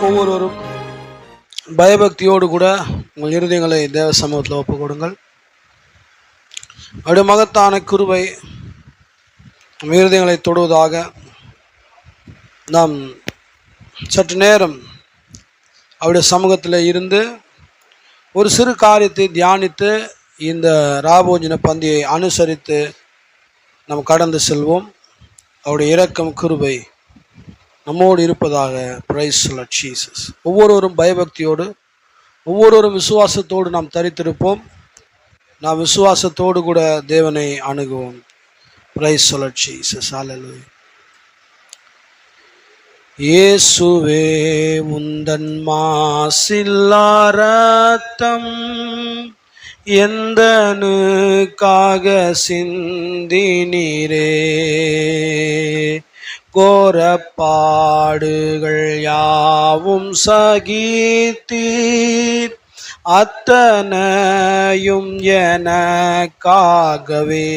ஒவ்வொருவரும் பயபக்தியோடு கூட உங்கள் இருதயங்களை தேவ சமூகத்தில் ஒப்புக் கொடுங்கள். அவருடைய மகத்தான கிருபை நம் இருதயங்களை தொடுவதாக. நாம் சற்று நேரம் அவருடைய சமூகத்தில் இருந்து ஒரு சிறு காரியத்தை தியானித்து இந்த ராபோஜன பந்தியை அனுசரித்து நாம் கடந்து செல்வோம். அவருடைய இரக்கம் கிருபை நம்மோடு இருப்பதாக. Price the lord Jesus. ஒவ்வொருவரும் பயபக்தியோடு, ஒவ்வொருவரும் விசுவாசத்தோடு நாம் தரித்திருப்போம். நாம் விசுவாசத்தோடு கூட தேவனை அணுகுவோம். Praise the lord Jesus. ஹல்லேலூயா. இயேசுவே உந்தன் மாசில்லா இரத்தம் எந்தனுக்காக சிந்தினீரே, கோரப்பாடுகள் யாவும் சகித்தீர், அத்தனையும் எனக்காகவே.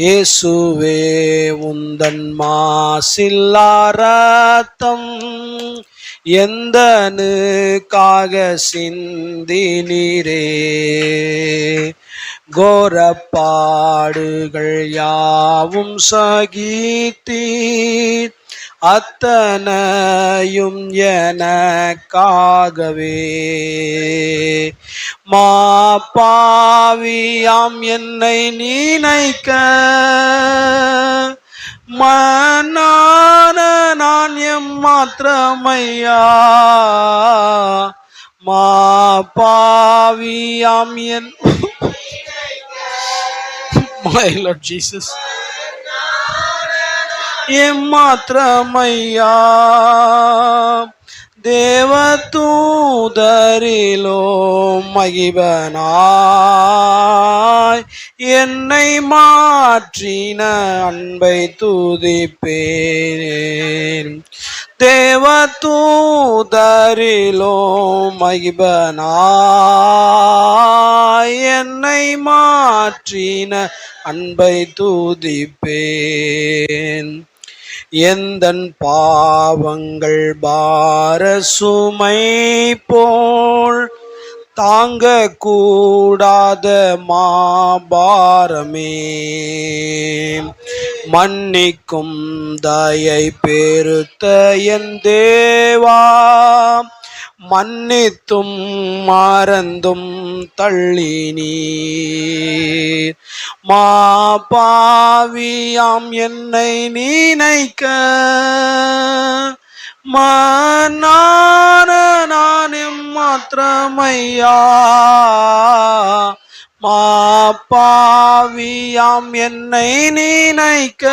இயேசுவே உந்தன் மாசில்லா இரத்தம் எந்தனுக்காக சிந்தினீரே, கோரப்பாடுகள் யாவும் சகித்தீர், அத்தனையும் எனக்காகவே. மாபாவியாம் என்னை நினைக்க மன்னான நான் எம்மாத்திரமையா, மாபாவியாம் என் My Lord Jesus எம்மாத்திரமையா, தேவதூதரிலோ மகிபனாய் என்னை மாற்றின அன்பை துதிப்பேன். தேவதூதரிலோ மகிபனாய் என்னை மாற்றின அன்பை துதிப்பேன். எந்தன் பாவங்கள் பார சுமை போல் தாங்க கூடாத மாபாரமே, மன்னிக்கும் தயை பெருத்த என் தேவா, மன்னித்தும் மறந்தும் தள்ளினீர். மாபாவியாம் என்னை நினைக்க மன்னான நான் எம்மாத்திரமையா, மாபாவியாம் என்னை நினைக்க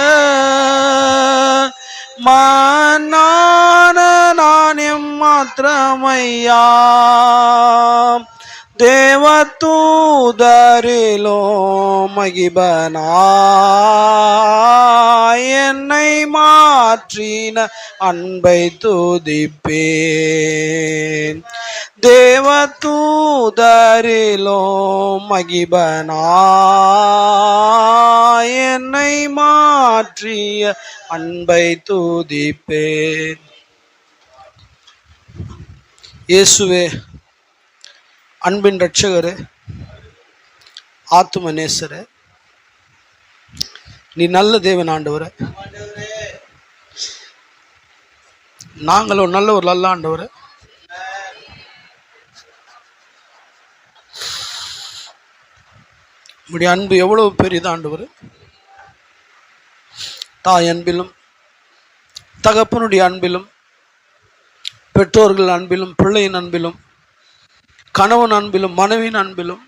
மன்னான நான் எம்மாத்திரமையா, தேவதூதரிலோ மகிபனாய் என்னை மாற்றின அன்பை துதிப்பேன். தேவதூதரிலோ மகிபனாய் என்னை மாற்றிய அன்பை துதிப்பேன். இயேசுவே அன்பின் இரட்சகரே, ஆத்தும நேசரே, நீ நல்ல தேவன் ஆண்டவரே. நாங்களும் நல்ல ஒரு நல்ல ஆண்டவரே. உடைய அன்பு எவ்வளவு பெரியது ஆண்டவரே. தாய் அன்பிலும், தகப்பனுடைய அன்பிலும், பெற்றோர்கள் அன்பிலும், பிள்ளையின் அன்பிலும், கணவன் அன்பிலும், மனைவியின் அன்பிலும்,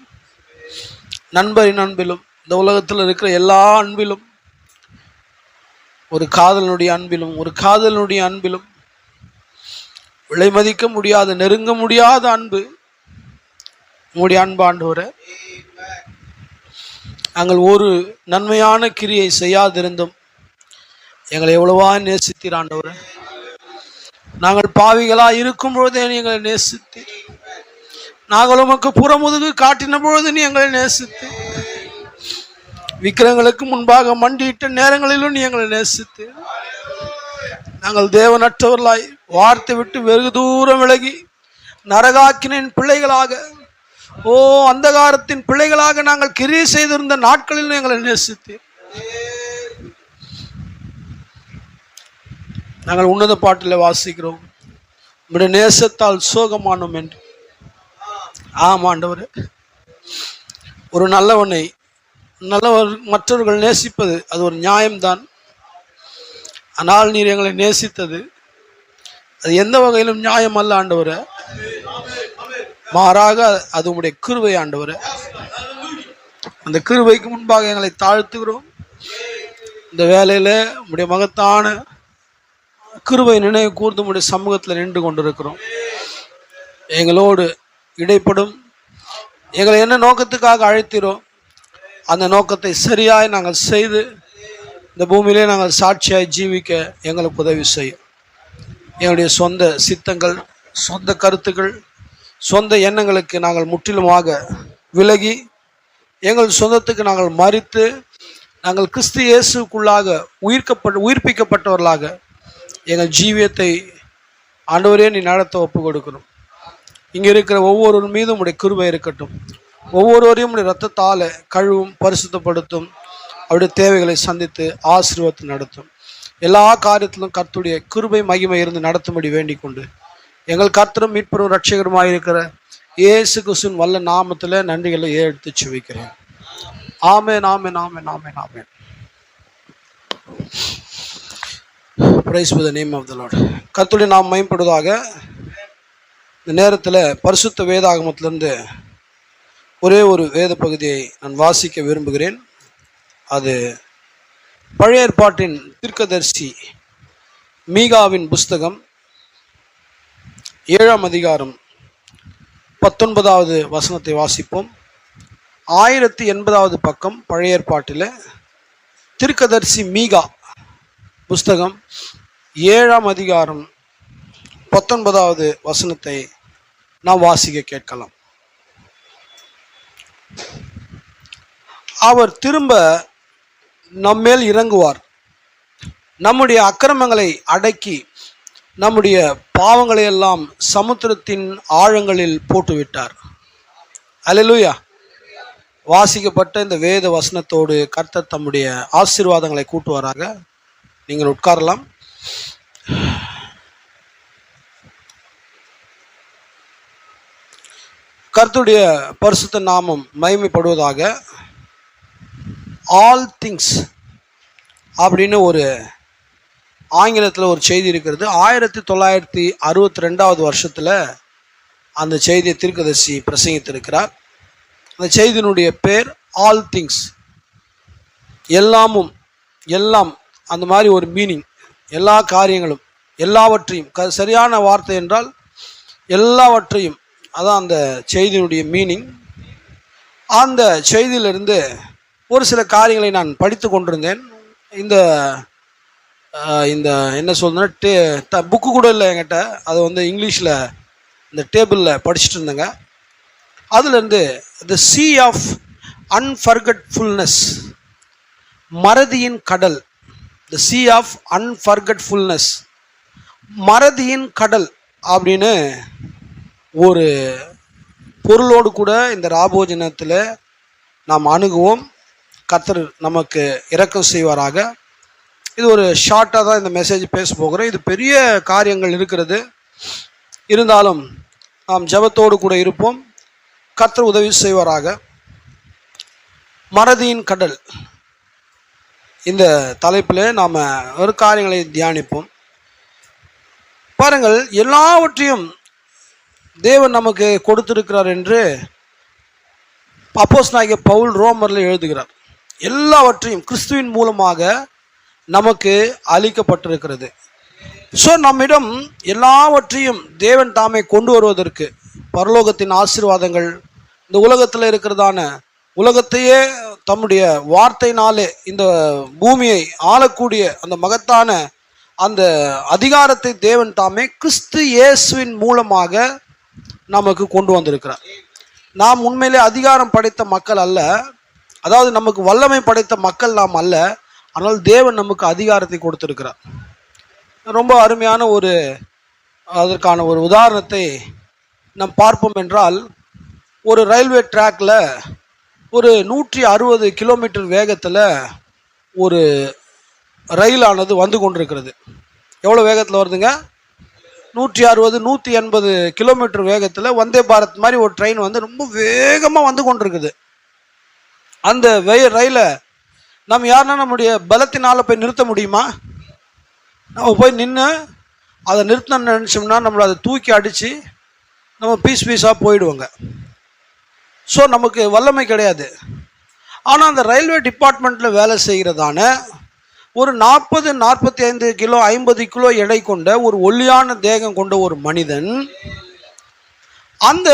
நண்பரின் அன்பிலும், இந்த உலகத்தில் இருக்கிற எல்லா அன்பிலும், ஒரு காதலனுடைய அன்பிலும், ஒரு காதலனுடைய அன்பிலும், விலை மதிக்க முடியாத, நெருங்க முடியாத அன்பு உங்களுடைய அன்பு ஆண்டவரே. நாங்கள் ஒரு நன்மையான கிரியை செய்யாதிருந்தும் எங்களை எவ்வளவா நேசித்தீர் ஆண்டவரே. நாங்கள் பாவிகளாக இருக்கும் பொழுதே எங்களை நேசித்தீர். நாங்கள் உமக்கு புறமுதுகு காட்டின பொழுது நீ எங்களை நேசித்து, விக்கிரங்களுக்கு முன்பாக மண்டியிட்ட நேரங்களிலும் நீ எங்களை நேசித்து, நாங்கள் தேவனற்றவர்களாய் வார்த்தை விட்டு வெகு தூரம் விலகி நரகாக்கினின் பிள்ளைகளாக, அந்தகாரத்தின் பிள்ளைகளாக நாங்கள் கிரியை செய்திருந்த நாட்களில் எங்களை நேசித்தீர். நாங்கள் உன்னத பாட்டில் வாசிக்கிறோம், உங்களுடைய நேசத்தால் சோகமானோம் என்று. ஆமாண்டவர், ஒரு நல்லவனை மற்றவர்கள் நேசிப்பது அது ஒரு நியாயம்தான். ஆனால் நீர் எங்களை நேசித்தது அது எந்த வகையிலும் நியாயம் அல்ல ஆண்டவரே. மாறாக அது உங்களுடைய கிருபை ஆண்டவரே. அந்த கிருபைக்கு முன்பாக எங்களை தாழ்த்துகிறோம். இந்த வேலையில உங்களுடைய மகத்தான கிருபை நினைவு கூர்ந்து உங்களுடைய சமூகத்தில் நின்று கொண்டிருக்கிறோம். எங்களோடு இடைப்படும், எங்களை என்ன நோக்கத்துக்காக அழைத்திரோம் அந்த நோக்கத்தை சரியாய் நாங்கள் செய்து இந்த பூமியிலே நாங்கள் சாட்சியாய் ஜீவிக்க எங்களுக்கு உதவி செய்யும். எங்களுடைய சொந்த சித்தங்கள், சொந்த கருத்துக்கள், சொந்த எண்ணங்களுக்கு நாங்கள் முற்றிலுமாக விலகி எங்கள் சொந்தத்துக்கு நாங்கள் மறித்து நாங்கள் கிறிஸ்து இயேசுக்குள்ளாக உயிர்ப்பிக்கப்பட்டவர்களாக எங்கள் ஜீவியத்தை ஆண்டவரே நீ நடத்த ஒப்பு கொடுக்கணும். இங்கே இருக்கிற ஒவ்வொருவர் மீதும் உடைய கிருபை இருக்கட்டும். ஒவ்வொருவரையும் உடைய இரத்தத்தால் கழுவும், பரிசுத்தப்படுத்தும், அவருடைய தேவைகளை சந்தித்து ஆசீர்வாதத்தை நடத்தும். எல்லா காரியத்திலும் கர்த்தருடைய கிருபை மகிமை இருந்து நடத்தும்படி வேண்டிக் கொண்டு எங்கள் கர்த்தரும் மீட்பரும் ரட்சகருமாக இருக்கிற இயேசு கிறிஸ்துவின் வல்ல நாமத்தில் நன்றிகளை எடுத்து சுவிக்கிறேன். ஆமென், ஆமென், ஆமென், ஆமென், ஆமென். Praise the name of the lord. கர்த்தருடைய நாம் மகிமைப்படுவதாக. இந்த நேரத்தில் பரிசுத்த வேதாகமத்திலிருந்து ஒரே ஒரு வேத பகுதியை நான் வாசிக்க விரும்புகிறேன். அது பழைய ஏற்பாட்டின் தீர்க்கதரிசி மீகாவின் புஸ்தகம் 7ஆம் அதிகாரம் 19வது வசனத்தை வாசிப்போம். 1080வது பக்கம் பழைய ஏற்பாட்டில் தீர்க்கதரிசி மீகா புஸ்தகம் 7ஆம் அதிகாரம் 19வது வசனத்தை நாம் வாசிக்க கேட்கலாம். அவர் திரும்ப நம்மேல் இறங்குவார், நம்முடைய அக்கிரமங்களை அடக்கி நம்முடைய பாவங்களை எல்லாம் சமுத்திரத்தின் ஆழங்களில் போட்டுவிட்டார். அல்லேலூயா. வாசிக்கப்பட்ட இந்த வேத வசனத்தோடு கர்த்தர் தம்முடைய ஆசீர்வாதங்களை கூட்டுவாராக. நீங்கள் உட்காரலாம். கர்த்தருடைய பரிசுத்த நாமம் மகிமைப்படுவதாக. ஆல் திங்ஸ் அப்படின்னு ஒரு ஆங்கிலத்தில் ஒரு செய்தி இருக்கிறது. 1962 வருஷத்தில் அந்த செய்தியை தீர்க்கதரிசி பிரசங்கித்திருக்கிறார். அந்த செய்தியினுடைய பேர் ஆல் திங்ஸ், எல்லாமும், எல்லாம், அந்த மாதிரி ஒரு மீனிங். எல்லா காரியங்களும், எல்லாவற்றையும், சரியான வார்த்தை என்றால் எல்லாவற்றையும், அதான் அந்த செய்தியினுடைய மீனிங். அந்த செய்தியிலிருந்து ஒரு சில காரியங்களை நான் படித்து கொண்டிருந்தேன். இந்த இந்த என்ன சொல்றேன்னா, புக்கு கூட இல்லை என்கிட்ட, அது இங்கிலீஷில் இந்த டேபிளில் படிச்சுட்டு இருந்தேங்க. அதுலேருந்து த சீ ஆஃப் அன்ஃபர்கட்ஃபுல்னஸ், மறதியின் கடல். த சீ ஆஃப் அன்ஃபர்கட்ஃபுல்னஸ், மறதியின் கடல் அப்படின்னு ஒரு பொருளோடு கூட இந்த ராபோஜனத்தில் நாம் அணுகுவோம். கர்த்தர் நமக்கு இரக்கம் செய்வாராக. இது ஒரு ஷார்ட்டாக தான் இந்த மெசேஜ் பேச போகிறேன். இது பெரிய காரியங்கள் இருக்கிறது. இருந்தாலும் நாம் ஜெபத்தோடு கூட இருப்போம். கர்த்தர் உதவி செய்வாராக. மறதியின் கடல், இந்த தலைப்பில் நாம் ஒரு காரியங்களை தியானிப்போம். பாருங்கள், எல்லாவற்றையும் தேவன் நமக்கு கொடுத்திருக்கிறார் என்று அப்போஸ்தலனாகிய பவுல் ரோமரில் எழுதுகிறார். எல்லாவற்றையும் கிறிஸ்துவின் மூலமாக நமக்கு அளிக்கப்பட்டிருக்கிறது. ஸோ நம்மிடம் எல்லாவற்றையும் தேவன் தாமே கொண்டு வருவதற்கு பரலோகத்தின் ஆசீர்வாதங்கள், இந்த உலகத்தில் இருக்கிறதான உலகத்தையே தம்முடைய வார்த்தையினாலே இந்த பூமியை ஆளக்கூடிய அந்த மகத்தான அந்த அதிகாரத்தை தேவன் தாமே கிறிஸ்து இயேசுவின் மூலமாக நமக்கு கொண்டு வந்திருக்கிறார். நாம் உண்மையிலே அதிகாரம் படைத்த மக்கள் அல்ல, அதாவது நமக்கு வல்லமை படைத்த மக்கள் நாம் அல்ல. ஆனால் தேவன் நமக்கு அதிகாரத்தை கொடுத்திருக்கிறார். ரொம்ப அருமையான அதற்கான ஒரு உதாரணத்தை நாம் பார்ப்போம் என்றால், ஒரு ரயில்வே ட்ராக்ல ஒரு 160 கிலோமீட்டர் வேகத்தில் ஒரு ரயிலானது வந்து கொண்டிருக்கிறது. எவ்வளோ வேகத்தில் வருதுங்க? 160 180 கிலோமீட்டர் வேகத்தில் வந்தே பாரத் மாதிரி ஒரு ட்ரெயின் வந்து ரொம்ப வேகமாக வந்து கொண்டிருக்குது. அந்த ரயிலை நம்ம யாருன்னா நம்முடைய பலத்தினால் போய் நிறுத்த முடியுமா? நம்ம போய் நின்று அதை நிறுத்தணும்னு நினச்சோம்னா நம்மளை அதை தூக்கி அடித்து நம்ம பீஸாக போயிடுவோங்க. ஸோ நமக்கு வல்லமை கிடையாது. ஆனால் அந்த ரயில்வே டிபார்ட்மெண்ட்டில் வேலை செய்கிறதான ஒரு 40-45 கிலோ 50 கிலோ எடை கொண்ட ஒரு ஒல்லியான தேகம் கொண்ட ஒரு மனிதன், அந்த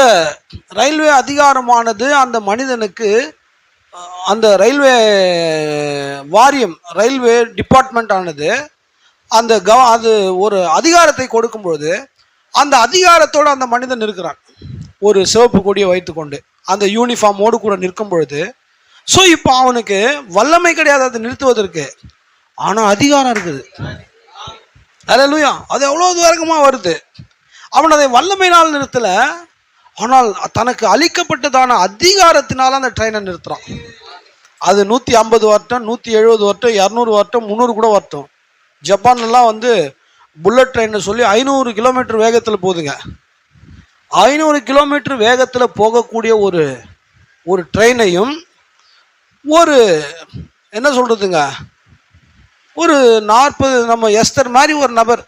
ரயில்வே அதிகாரமானது அந்த மனிதனுக்கு, அந்த ரயில்வே வாரியம், ரயில்வே டிபார்ட்மெண்ட் ஆனது அது ஒரு அதிகாரத்தை கொடுக்கும்பொழுது, அந்த அதிகாரத்தோடு அந்த மனிதன் இருக்கிறான், ஒரு சிவப்பு கொடியை வைத்துக்கொண்டு அந்த யூனிஃபார்மோடு கூட நிற்கும் பொழுது. ஸோ இப்போ அவனுக்கு வல்லமை கிடையாது அதை நிறுத்துவதற்கு, ஆனால் அதிகாரம் இருக்குது. அல்லேலூயா. அது எவ்வளோ வேகமாக வருது. அவன் அதை வல்லமையினால் நிறுத்தலை, ஆனால் தனக்கு அளிக்கப்பட்டதான அதிகாரத்தினால அந்த ட்ரெயினை நிறுத்துறான். அது 150 வரட்டும், 170 வரட்டும், 200 வரட்டும், 300 கூட வரட்டும். ஜப்பான்லாம் வந்து புல்லட் ட்ரெயின்னு சொல்லி 500 கிலோமீட்டர் வேகத்தில் போகுதுங்க. 500 கிலோமீட்டர் வேகத்தில் போகக்கூடிய ஒரு ட்ரெயினையும் ஒரு என்ன சொல்கிறதுங்க, ஒரு 40 நம்ம எஸ்தர் மாதிரி ஒரு நபர்,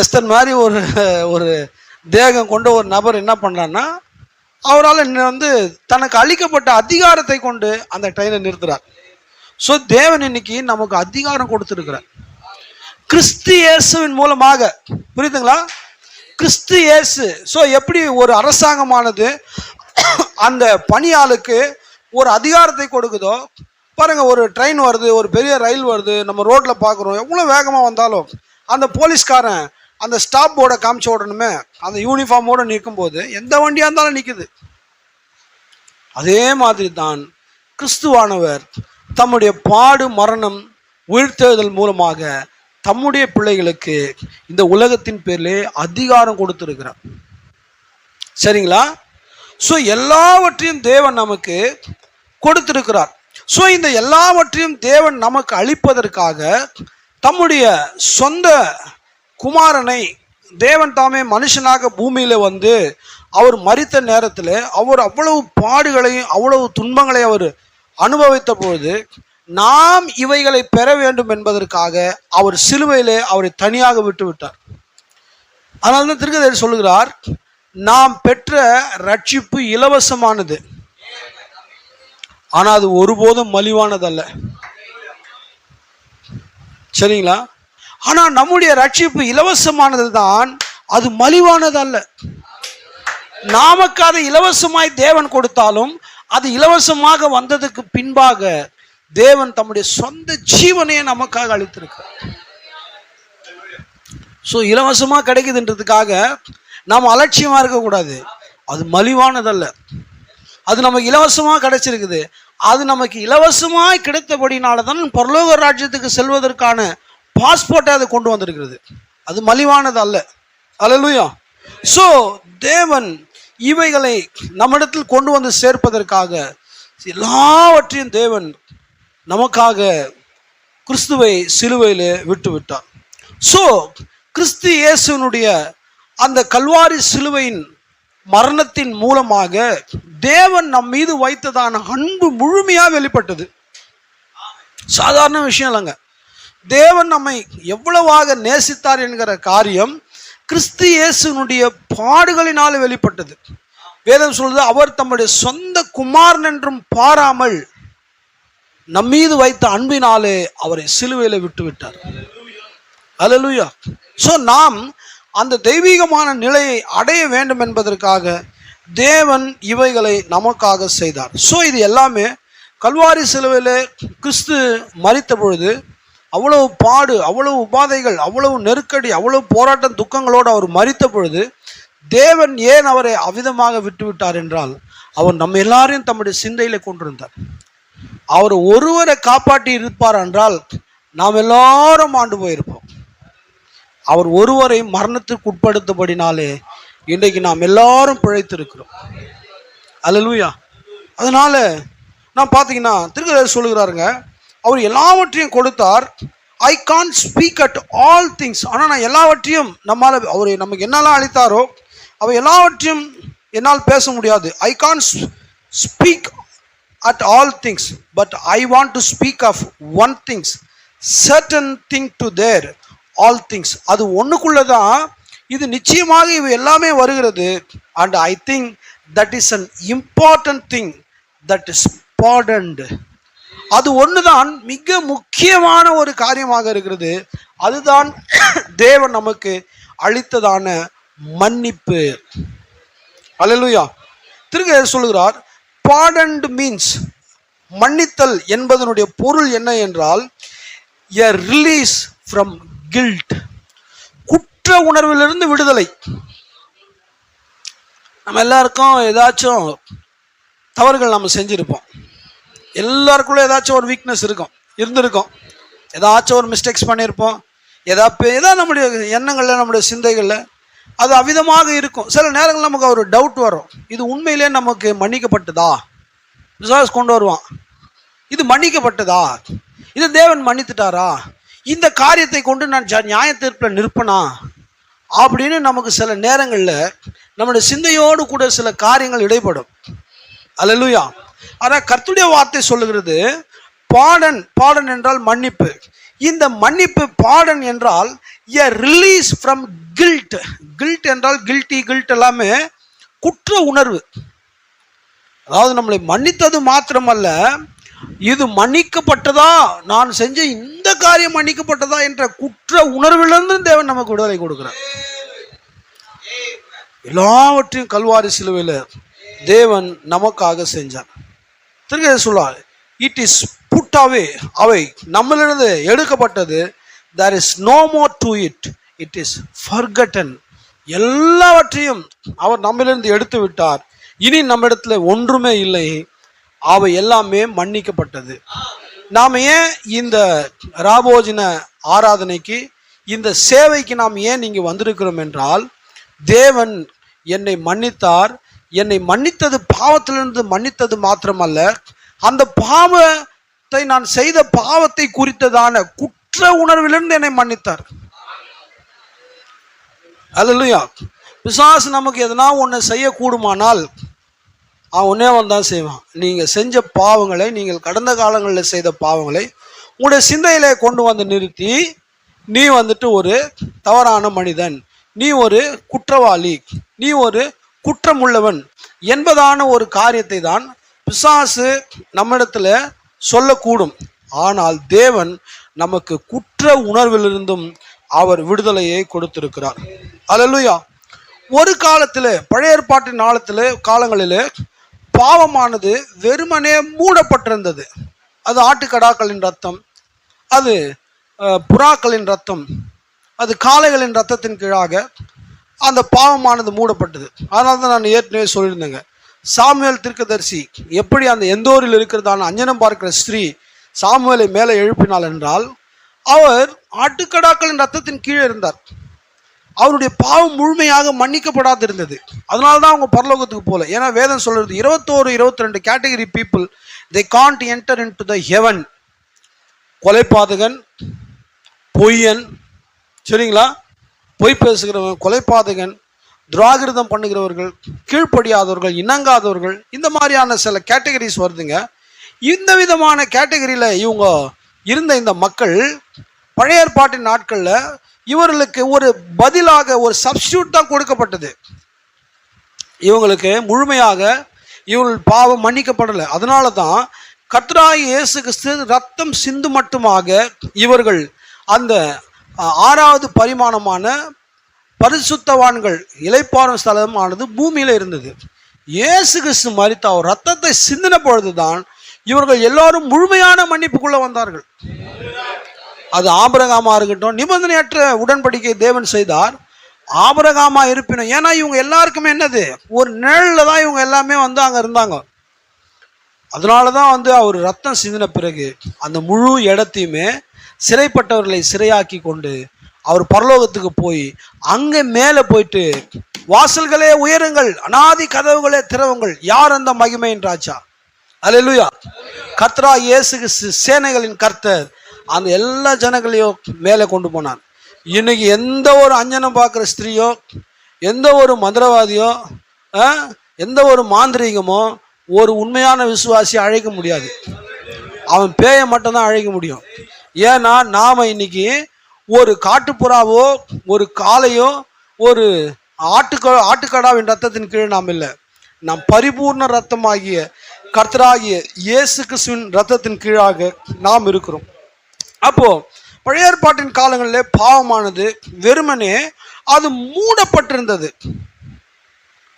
எஸ்தர் மாதிரி ஒரு தேகம் கொண்ட ஒரு நபர் என்ன பண்ணுறான்னா, அவரால் வந்து தனக்கு அளிக்கப்பட்ட அதிகாரத்தை கொண்டு அந்த ட்ரெயினை நிறுத்துறார். ஸோ தேவன் இன்னைக்கு நமக்கு அதிகாரம் கொடுத்துருக்கிறார் கிறிஸ்து இயேசுவின் மூலமாக. புரியுதுங்களா? கிறிஸ்து இயேசு. ஸோ எப்படி ஒரு அரசாங்கமானது அந்த பணியாளுக்கு ஒரு அதிகாரத்தை கொடுக்குதோ பாருங்கள், ஒரு ட்ரெயின் வருது, ஒரு பெரிய ரயில் வருது, நம்ம ரோட்டில் பார்க்குறோம், எவ்வளோ வேகமாக வந்தாலும் அந்த போலீஸ்காரன் அந்த ஸ்டாப் போர்டை காமிச்சு விடணுமே, அந்த யூனிஃபார்மோடு நிற்கும்போது எந்த வண்டியாக இருந்தாலும் நிற்குது. அதே மாதிரி தான் கிறிஸ்துவானவர் தம்முடைய பாடு மரணம் உயிர்த்தெழுதல் மூலமாக தம்முடைய பிள்ளைகளுக்கு இந்த உலகத்தின் பேரிலே அதிகாரம் கொடுத்திருக்கிறார். சரிங்களா? ஸோ எல்லாவற்றையும் தேவன் நமக்கு கொடுத்திருக்கிறார். ஸோ இந்த எல்லாவற்றையும் தேவன் நமக்கு அளிப்பதற்காக தம்முடைய சொந்த குமாரனை தேவன் தாமே மனுஷனாக பூமியில வந்து அவர் மரித்த நேரத்தில் அவர் அவ்வளவு பாடுகளையும் அவ்வளவு துன்பங்களையும் அவர் அனுபவித்த பொழுது நாம் இவைகளை பெற வேண்டும் என்பதற்காக அவர் சிலுவையிலே அவரை தனியாக விட்டு விட்டார். அதனால தான் தீர்க்கதரிசி சொல்லுகிறார், நாம் பெற்ற ரட்சிப்பு இலவசமானது, ஆனால் அது ஒருபோதும் மலிவானதல்ல. சரிங்களா? ஆனால் நம்முடைய ரட்சிப்பு இலவசமானது தான், அது மலிவானது அல்ல. நமக்கு அதை இலவசமாய் தேவன் கொடுத்தாலும் அது இலவசமாக வந்ததுக்கு பின்பாக தேவன் தம்முடைய சொந்த ஜீவனையே நமக்காக அளித்திருக்கிறார். ஸோ இலவசமாக கிடைக்குதுன்றதுக்காக நாம் அலட்சியமாக இருக்கக்கூடாது. அது மலிவானதல்ல, அது நமக்கு இலவசமாக கிடைச்சிருக்குது. அது நமக்கு இலவசமாய் கிடைத்தபடினால தான் பரலோக ராஜ்யத்துக்கு செல்வதற்கான பாஸ்போர்ட்டை அது கொண்டு வந்திருக்கிறது. அது மலிவானது அல்ல. அல்லேலூயா. ஸோ தேவன் இவைகளை நம்மிடத்தில் கொண்டு வந்து சேர்ப்பதற்காக எல்லாவற்றையும் தேவன் நமக்காக கிறிஸ்துவை சிலுவையில் விட்டு விட்டார். ஸோ கிறிஸ்து இயேசுனுடைய அந்த கல்வாரி சிலுவையின் மரணத்தின் மூலமாக தேவன் நம் மீது வைத்ததான அன்பு முழுமையாக வெளிப்பட்டது. சாதாரண விஷயம் இல்லைங்க. தேவன் நம்மை எவ்வளவாக நேசித்தார் என்கிற காரியம் கிறிஸ்து இயேசுனுடைய பாடுகளினால் வெளிப்பட்டது. வேதம் சொல்றது, அவர் தம்முடைய சொந்த குமாரன் என்றும் பாராமல் நம்மீது வைத்த அன்பினாலே அவரை சிலுவையில விட்டு விட்டார். அல்லேலூயா. ஸோ நாம் அந்த தெய்வீகமான நிலையை அடைய வேண்டும் என்பதற்காக தேவன் இவைகளை நமக்காக செய்தார். ஸோ இது எல்லாமே கல்வாரி சிலுவையில் கிறிஸ்து மரித்த பொழுது அவ்வளவு பாடு, அவ்வளவு உபாதைகள், அவ்வளவு நெருக்கடி, அவ்வளவு போராட்டம் துக்கங்களோடு அவர் மரித்த பொழுது தேவன் ஏன் அவரை அவ்விதமாக விட்டு விட்டார் என்றால், அவர் நம்ம எல்லாரையும் தம்முடைய சிந்தையில கொண்டிருந்தார். அவர் ஒருவரை காப்பாற்றி இருப்பார் என்றால் நாம் எல்லாரும் ஆண்டு போயிருப்போம். அவர் ஒருவரை மரணத்திற்கு உட்படுத்தபடினாலே இன்றைக்கு நாம் எல்லாரும் பிழைத்திருக்கிறோம். அல்லேலூயா. அதனால நான் பார்த்தீங்கன்னா திருக்குறள் சொல்லுகிறாருங்க, அவர் எல்லாவற்றையும் கொடுத்தார். ஐ can't speak at all things. ஆனால் நான் எல்லாவற்றையும் நம்மால் அவர் நமக்கு என்னெல்லாம் அளித்தாரோ அவர் எல்லாவற்றையும் என்னால் பேச முடியாது. I can't speak at all things but I want to speak of one things, certain thing to there all things. அது ஒன்றுக்குள்ளதான் இது நிச்சயமாக இவை எல்லாமே வருகிறது. And I think that is an important thing that is பார்டன்டு. அது ஒன்றுதான் மிக முக்கியமான ஒரு காரியமாக இருக்கிறது. அதுதான் தேவன் நமக்கு அளித்ததான மன்னிப்பு. அல்லேலூயா. திருக்குறள் சொல்லுகிறார், பார்டன்டு மீன்ஸ், மன்னித்தல் என்பதனுடைய பொருள் என்ன என்றால் a release from guilt, குற்ற உணர்விலிருந்து விடுதலை. நம்ம எல்லாருக்கும் ஏதாச்சும் தவறுகள் நம்ம செஞ்சுருப்போம். எல்லாருக்குள்ள ஏதாச்சும் ஒரு வீக்னஸ் இருந்திருக்கும். ஏதாச்சும் ஒரு மிஸ்டேக்ஸ் பண்ணியிருப்போம். ஏதாவது நம்முடைய எண்ணங்களில், நம்முடைய சிந்தைகளில் அது அவ்விதமாக இருக்கும். சில நேரங்கள் நமக்கு ஒரு டவுட் வரும், இது உண்மையிலே நமக்கு மன்னிக்கப்பட்டதா? விசுவாஸ் கொண்டு வருவான், இது மன்னிக்கப்பட்டதா, இது தேவன் மன்னித்துட்டாரா, இந்த காரியத்தை கொண்டு நான் நியாய தீர்ப்பில் நிற்பனா அப்படின்னு நமக்கு சில நேரங்களில் நம்முடைய சிந்தையோடு கூட சில காரியங்கள் இடைப்படும். அல்லேலூயா. ஆனால் கர்த்தருடைய வார்த்தை சொல்லுகிறது, பாடன் என்றால் மன்னிப்பு. இந்த மன்னிப்பு, பாடன் என்றால் a release from guilt. guilt என்றால் guilt எல்லாமே குற்ற உணர்வு. அதாவது நம்மளை மன்னித்தது மாத்திரமல்ல, இது மன்னிக்கப்பட்டதா, நான் செஞ்ச இந்த காரியம் மன்னிக்கப்பட்டதா என்ற குற்ற உணர்விலிருந்து தேவன் நமக்கு விடுதலை கொடுக்கிறார். எல்லாவற்றையும் கல்வாரி சிலுவையில் தேவன் நமக்காக செஞ்சார். திரும்ப சொல்லுவார், இட் இஸ் புட் அவே, அவை நம்மளிருந்து எடுக்கப்பட்டது. there is no more to it, it is forgotten. எல்லாவற்றையும் அவர் நம்மிலிருந்து எடுத்து விட்டார். இனி நம்மிடத்துல ஒன்றுமே இல்லை, அவை எல்லாமே மன்னிக்கப்பட்டது. நாம் ஏன் இந்த ராபோஜன ஆராதனைக்கு, இந்த சேவைக்கு நாம் ஏன் இங்கே வந்திருக்கிறோம் என்றால், தேவன் என்னை மன்னித்தார். என்னை மன்னித்தது, பாவத்திலிருந்து மன்னித்தது மாத்திரமல்ல, அந்த பாவத்தை, நான் செய்த பாவத்தை குறித்ததான குற்ற உணர்விலிருந்து என்னை மன்னித்தார். அல்லேலூயா. பிசாசு நமக்கு எதனா ஒன்று செய்யக்கூடுமானால் அவன் ஒன்னே வந்தான் செய்வான். நீங்கள் செஞ்ச பாவங்களை, நீங்கள் கடந்த காலங்களில் செய்த பாவங்களை உங்களுடைய சிந்தையிலே கொண்டு வந்து நிறுத்தி, நீ வந்துட்டு ஒரு தவறான மனிதன், நீ ஒரு குற்றவாளி, நீ ஒரு குற்றமுள்ளவன் என்பதான ஒரு காரியத்தை தான் பிசாசு நம்மிடத்துல சொல்லக்கூடும். ஆனால் தேவன் நமக்கு குற்ற உணர்விலிருந்தும் அவர் விடுதலையை கொடுத்திருக்கிறார். அல்லேலூயா. ஒரு காலத்தில், பழைய ஏற்பாட்டின் காலங்களில் பாவமானது வெறுமனே மூடப்பட்டிருந்தது. அது ஆட்டுக்கடாக்களின் ரத்தம், அது புறாக்களின் ரத்தம், அது காளைகளின் ரத்தத்தின் கீழாக அந்த பாவமானது மூடப்பட்டது. அதனால தான் நான் ஏற்கனவே சொல்லியிருந்தேங்க, சாமுவேல் தீர்க்கதரிசி எப்படி அந்த எந்தோரில் இருக்கிறதான அஞ்சனம் பார்க்கிற ஸ்திரீ சாமுவேலை மேலே எழுப்பினாள் என்றால், அவர் ஆட்டுக்கடாக்களின் ரத்தத்தின் கீழே இருந்தார். அவருடைய பாவம் முழுமையாக மன்னிக்கப்படாது இருந்தது. அதனால தான் அவங்க பரலோகத்துக்கு போகல. ஏன்னா வேதம் சொல்றது 21-22 category people, they can't enter into the heaven. கொலைபாதகன், பொய்யன், சரிங்களா, பொய் பேசுகிறவன், கொலைபாதகன், துராகிருதம் பண்ணுகிறவர்கள், கீழ்ப்படியாதவர்கள், இணங்காதவர்கள், இந்த மாதிரியான சில கேட்டகரிஸ் வருதுங்க. இந்த விதமான கேட்டகரியில் இவங்க இருந்த இந்த மக்கள் பழைய ஏற்பாட்டின் நாட்களில் இவர்களுக்கு ஒரு பதிலாக ஒரு சப்ஸ்டியூட் தான் கொடுக்கப்பட்டது. இவங்களுக்கு முழுமையாக இவர்கள் பாவம் மன்னிக்கப்படலை. அதனால தான் கர்த்தராகிய இயேசு கிறிஸ்து ரத்தம் சிந்து மட்டுமாக இவர்கள் அந்த 6வது பரிமாணமான பரிசுத்தவான்கள் இளைப்பாறும் ஸ்தலமானது பூமியில் இருந்தது. இயேசு கிறிஸ்து மரித்த அவர் ரத்தத்தை சிந்தின பொழுதுதான் இவர்கள் எல்லாரும் முழுமையான மன்னிப்புக்குள்ள வந்தார்கள். அது ஆபிரகாமா இருக்கட்டும், நிபந்தனையற்ற உடன்படிக்கை தேவன் செய்தார். ஆபிரகாமா இருப்பினும், ஏன்னா இவங்க எல்லாருக்குமே என்னது, ஒரு நிழல்ல தான் இவங்க எல்லாமே அங்க இருந்தாங்க. அதனாலதான் அவர் ரத்தம் சிந்தின பிறகு அந்த முழு இடத்தையுமே சிறைப்பட்டவர்களை சிறையாக்கி கொண்டு அவர் பரலோகத்துக்கு போய் அங்கே மேலே போயிட்டு, வாசல்களே உயருங்கள், அநாதி கதவுகளே திறவுங்கள், யார் அந்த மகிமையின் ராஜா? அல்லேலூயா. கர்த்தராகிய இயேசு கிறிஸ்து சேனைகளின் கர்த்தர் அந்த எல்லா ஜனங்களையும் மேலே கொண்டு போனார். இன்னைக்கு எந்த ஒரு அஞ்சனம் பார்க்குற ஸ்திரீயோ, எந்த ஒரு மந்திரவாதியோ, எந்த ஒரு மாந்திரீகமோ ஒரு உண்மையான விசுவாசியை அழைக்க முடியாது. அவன் பேயை மட்டும்தான் அழைக்க முடியும். ஏன்னா நாம் இன்னைக்கு ஒரு காட்டுப்புறாவோ ஒரு காளையோ ஒரு ஆட்டுக்கடாவின் ரத்தத்தின் கீழ் நாம் இல்லை. நாம் பரிபூர்ண ரத்தமாகிய கர்த்தராகிய இயேசு கிறிஸ்துவின் ரத்தத்தின் கீழாக நாம் இருக்கிறோம். அப்போ பழைய ஏற்பாட்டின் காலங்களிலே பாவமானது வெறுமனே அது மூடப்பட்டிருந்தது.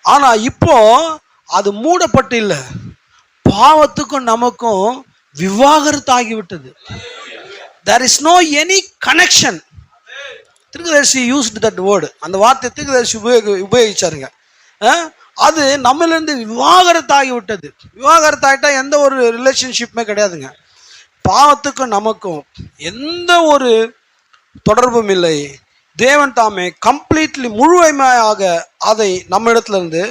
ஆனா இப்போ அது மூடப்பட்டு இல்லை, பாவத்துக்கும் நமக்கும் விவாகரத்து ஆகிவிட்டது. There is no any connection. திருக்கதர்சி used that word. அந்த வார்த்தை திருக்கதர்சி உபயோகிச்சாருங்க. அது நம்மளிருந்து விவாகரத்து ஆகிவிட்டது. விவாகரத்து ஆகிட்டா எந்த ஒரு ரிலேஷன்ஷிப்புமே கிடையாதுங்க. பாவத்துக்கும் நமக்கும் எந்த ஒரு தொடர்பும் இல்லை. தேவன் தாமே கம்ப்ளீட்லி முழுமையாக அதை நம்ம இடத்துல இருந்து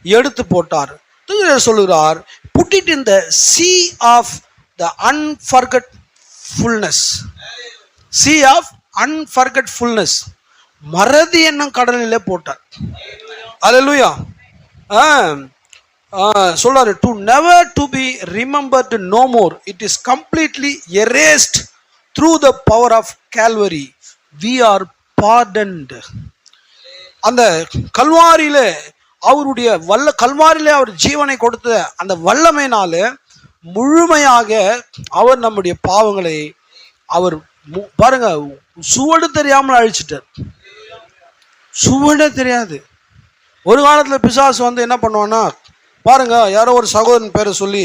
எடுத்து போட்டார். சொல்லுகிறார், put it in the sea of the unforgetfulness. sea of unforgetfulness. மறதி என்னும் கடலிலே போட்டார். அல்லேலூயா. சொல்றாரு, to never to be remembered no more. It is completely erased through the power of Calvary. We are pardoned. அந்த கல்வாரியிலே அவருடைய கல்வாரியிலே அவர் ஜீவனை கொடுத்த அந்த வல்லமையினால முழுமையாக அவர் நம்முடைய பாவங்களை அவர் பாருங்க சுவடு தெரியாமல் அழிச்சிட்டார். சுவடே தெரியாது. ஒரு காலத்துல பிசாசு வந்து என்ன பண்ணுவான்னா, பாருங்க யாரோ ஒரு சகோதரன் பேரை சொல்லி,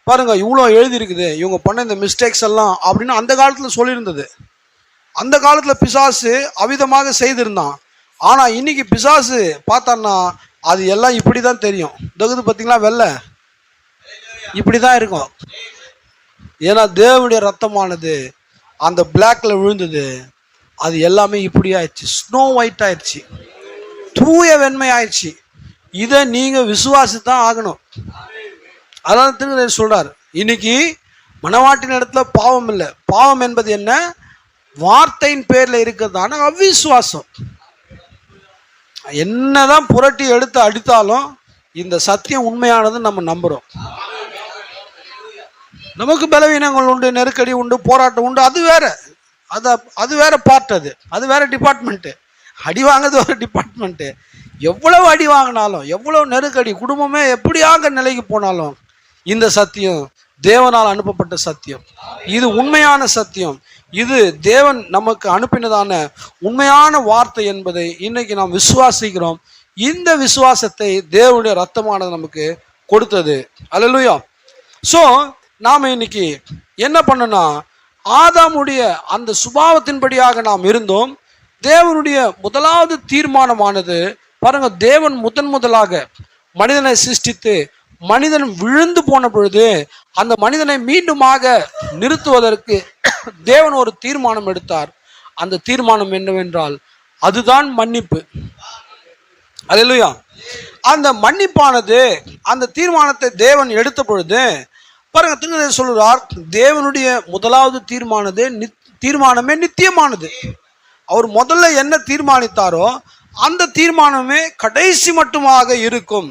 பாருங்க இவ்வளோ எழுதியிருக்குது, இவங்க பண்ண இந்த மிஸ்டேக்ஸ் எல்லாம் அப்படின்னு அந்த காலத்துல சொல்லியிருந்தது. அந்த காலத்துல பிசாசு அவிதமாக செய்திருந்தான். ஆனா இன்னைக்கு பிசாசு பார்த்தான்னா அது எல்லாம் இப்படிதான் தெரியும். தகுது பார்த்தீங்களா, வெள்ளை இப்படிதான் இருக்கும். ஏன்னா தேவனுடைய ரத்தமானது அந்த பிளாக்ல விழுந்தது, அது எல்லாமே இப்படி ஆயிடுச்சு, ஸ்னோ ஒயிட் ஆயிடுச்சு, தூய வெண்மை ஆயிடுச்சு. இதை நீங்க விசுவாசித்தான் ஆகணும். அதனால திருநெல்வேலி சொல்றார், இன்னைக்கு மனவாட்டின் இடத்துல பாவம் இல்லை. பாவம் என்பது என்ன? வார்த்தையின் பேர்ல இருக்கிறதான அவிசுவாசம். என்னதான் புரட்டி எடுத்து அடித்தாலும் இந்த சத்தியம் உண்மையானது நம்ம நம்புறோம். நமக்கு பலவீனங்கள் உண்டு, நெருக்கடி உண்டு, போராட்டம் உண்டு, அது வேற. அது வேற பார்ட், அது வேற டிபார்ட்மெண்ட்டு. அடி வாங்குறது ஒரு டிபார்ட்மெண்ட்டு. எவ்வளவு அடி வாங்கினாலும், எவ்வளவு நெருக்கடி, குடும்பமே எப்படியாக நிலைக்கு போனாலும், இந்த சத்தியம் தேவனால் அனுப்பப்பட்ட சத்தியம். இது உண்மையான சத்தியம். இது தேவன் நமக்கு அனுப்பினதான உண்மையான வார்த்தை என்பதை இன்னைக்கு நாம் விசுவாசிக்கிறோம். இந்த விசுவாசத்தை தேவனுடைய ரத்தமானது நமக்கு கொடுத்தது. அல்லேலூயா. ஸோ நாம் இன்னைக்கு என்ன பண்ணனா, ஆதாமுடைய அந்த சுபாவத்தின்படியாக நாம் இருந்தோம். தேவனுடைய முதலாவது தீர்மானமானது பாருங்க, தேவன் முதலாக மனிதனை சிருஷ்டித்து மனிதன் விழுந்து போன பொழுது அந்த மனிதனை மீண்டுமாக நிறுத்துவதற்கு தேவன் ஒரு தீர்மானம் எடுத்தார். அந்த தீர்மானம் என்னவென்றால் அதுதான் மன்னிப்பு. அல்லேலூயா. அந்த மன்னிப்பானது, அந்த தீர்மானத்தை தேவன் எடுத்த பொழுது பாருங்க, திருநெல்வேலி சொல்லுறார், தேவனுடைய முதலாவது தீர்மானமே நித்தியமானது. அவர் முதல்ல என்ன தீர்மானித்தாரோ அந்த தீர்மானமே கடைசி மட்டுமாக இருக்கும்.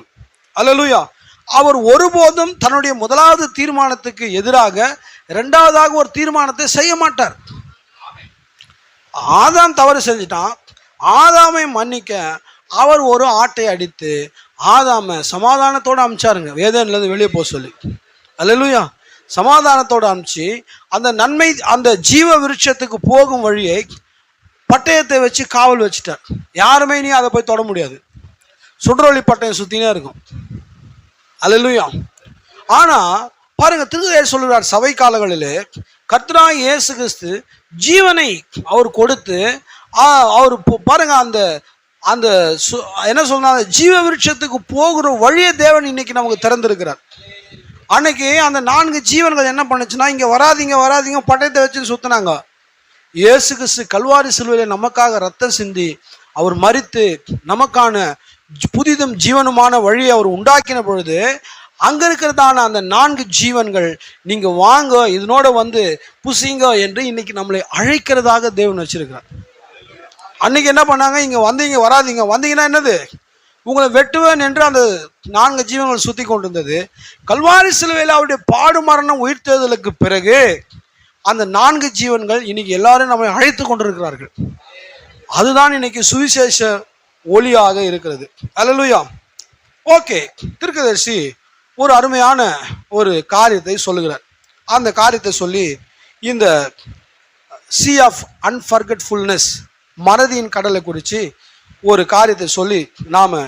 அல்லேலூயா. அவர் ஒருபோதும் தன்னுடைய முதலாவது தீர்மானத்துக்கு எதிராக இரண்டாவதாக ஒரு தீர்மானத்தை செய்ய மாட்டார். ஆதாம் தவறு செஞ்சிட்டான், ஆதாமை மன்னிக்க அவர் ஒரு ஆட்டை அடித்து ஆதாமை சமாதானத்தோடு அமிச்சாருங்க, வேதனையிலிருந்து வெளியே போக சொல்லி. அல்லேலூயா. சமாதானத்தோடு அமிச்சு அந்த நன்மை, அந்த ஜீவ விருட்சத்துக்கு போகும் வழியை பட்டயத்தை வச்சு காவல் வச்சுட்டார். யாருமே நீ அதை போய் தொட முடியாது. சுடரொளி பட்டயம் சுத்தினே இருக்கும். அல்லேலூயா. ஆனா பாருங்க, திருநெல்வேலி சொல்லுறார், சபை காலங்களிலே கர்த்தராகிய இயேசு கிறிஸ்து ஜீவனை அவர் கொடுத்து அவர் பாருங்க அந்த அந்த என்ன சொல்றாங்க, ஜீவ விருட்சத்துக்கு போகிற வழியை தேவன் இன்னைக்கு நமக்கு திறந்திருக்கிறார். அன்னைக்கு அந்த 4 ஜீவன்கள் என்ன பண்ணுச்சுன்னா, இங்க வராதிங்க பட்டயத்தை வச்சு சுத்தினாங்க. இயேசு கிறிஸ்து கல்வாரி சிலுவையிலே நமக்காக ரத்தம் சிந்தி அவர் மரித்து நமக்கான புதிதும் ஜீவனுமான வழியை அவர் உண்டாக்கின பொழுது அங்க இருக்கிறதான அந்த 4 ஜீவன்கள் நீங்க வாங்க இதனோட வந்து புசிங்க என்று இன்னைக்கு நம்மளை அழைக்கிறதாக தேவன் வச்சிருக்கிறார். அன்னைக்கு என்ன பண்ணாங்க? இங்க வந்தீங்க வராதிங்க, வந்தீங்கன்னா என்னது உங்களை வெட்டுவேன் என்று அந்த 4 ஜீவன்கள் சுத்தி கொண்டிருந்தது. கல்வாரி சிலுவையில் அவருடைய பாடு மரணம் உயிர்த்தெழுதலுக்கு பிறகு அந்த 4 ஜீவன்கள் இன்னைக்கு எல்லாரும் நம்மை அழைத்து கொண்டிருக்கிறார்கள். அதுதான் இன்னைக்கு சுவிசேஷ ஒளியாக இருக்கிறது. அல்லேலூயா. ஓகே, தீர்க்கதரிசி ஒரு அருமையான ஒரு காரியத்தை சொல்லுகிறார். அந்த காரியத்தை சொல்லி இந்த சி ஆஃப் அன்ஃபர்கெட்ஃபுல்னஸ், மறதியின் கடலை குறித்து ஒரு காரியத்தை சொல்லி நாம்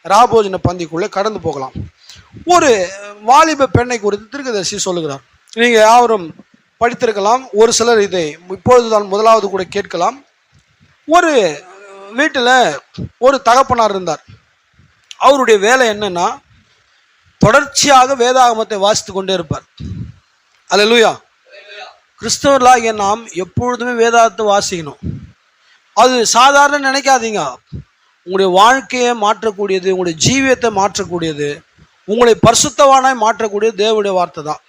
ராபோஜன பந்திக்குள்ளே கடந்து போகலாம். ஒரு வாலிப பெண்ணை குறித்து தீர்க்கதரிசி சொல்லுகிறார். நீங்கள் யாவரும் படித்திருக்கலாம், ஒரு சிலர் இதை இப்பொழுதுதான் முதலாவது கூட கேட்கலாம். ஒரு வீட்டில் ஒரு தகப்பனார் இருந்தார். அவருடைய வேலை என்னன்னா, தொடர்ச்சியாக வேதாகமத்தை வாசித்து கொண்டே இருப்பார். அல்லேலூயா. கிறிஸ்தவர்களாகிய நாம் எப்பொழுதுமே வேதாகத்தை வாசிக்கணும். அது சாதாரண நினைக்காதீங்க. உங்களுடைய வாழ்க்கையை மாற்றக்கூடியது, உங்களுடைய ஜீவியத்தை மாற்றக்கூடியது, உங்களை பரிசுத்தவானாய் மாற்றக்கூடியது தேவனுடைய வார்த்தை தான்.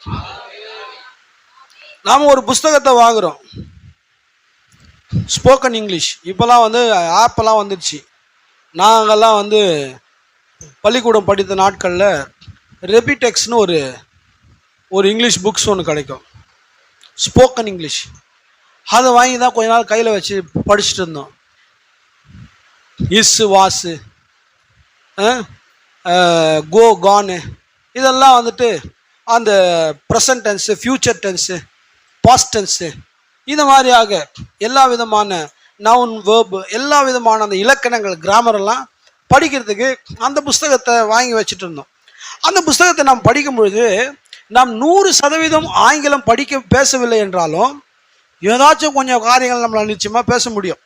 நாம் ஒரு புஸ்தகத்தை வாங்குகிறோம், ஸ்போக்கன் இங்கிலீஷ். இப்போலாம் வந்து ஆப்பெல்லாம் வந்துடுச்சு. நாங்கள்லாம் வந்து பள்ளிக்கூடம் படித்த நாட்களில் ரெபிடெக்ஸ்னு ஒரு இங்கிலீஷ் புக்ஸ் ஒன்று கிடைக்கும், ஸ்போக்கன் இங்கிலீஷ். அதை வாங்கி தான் கொஞ்ச நாள் கையில் வச்சு படிச்சுட்டு இருந்தோம். இஸ்ஸு, வாசு, கோ, கானு, இதெல்லாம் வந்துட்டு அந்த present tense, future tense, past tense, இது மாதிரியாக எல்லா விதமான நவுன், வேர்பு, எல்லா விதமான அந்த இலக்கணங்கள், கிராமரெல்லாம் படிக்கிறதுக்கு அந்த புஸ்தகத்தை வாங்கி வச்சுட்டு இருந்தோம். அந்த புஸ்தகத்தை நாம் படிக்கும் பொழுது நாம் 100% ஆங்கிலம் பேசவில்லை என்றாலும் ஏதாச்சும் கொஞ்சம் காரியங்கள் நம்மளால் நிச்சயமாக பேச முடியும்.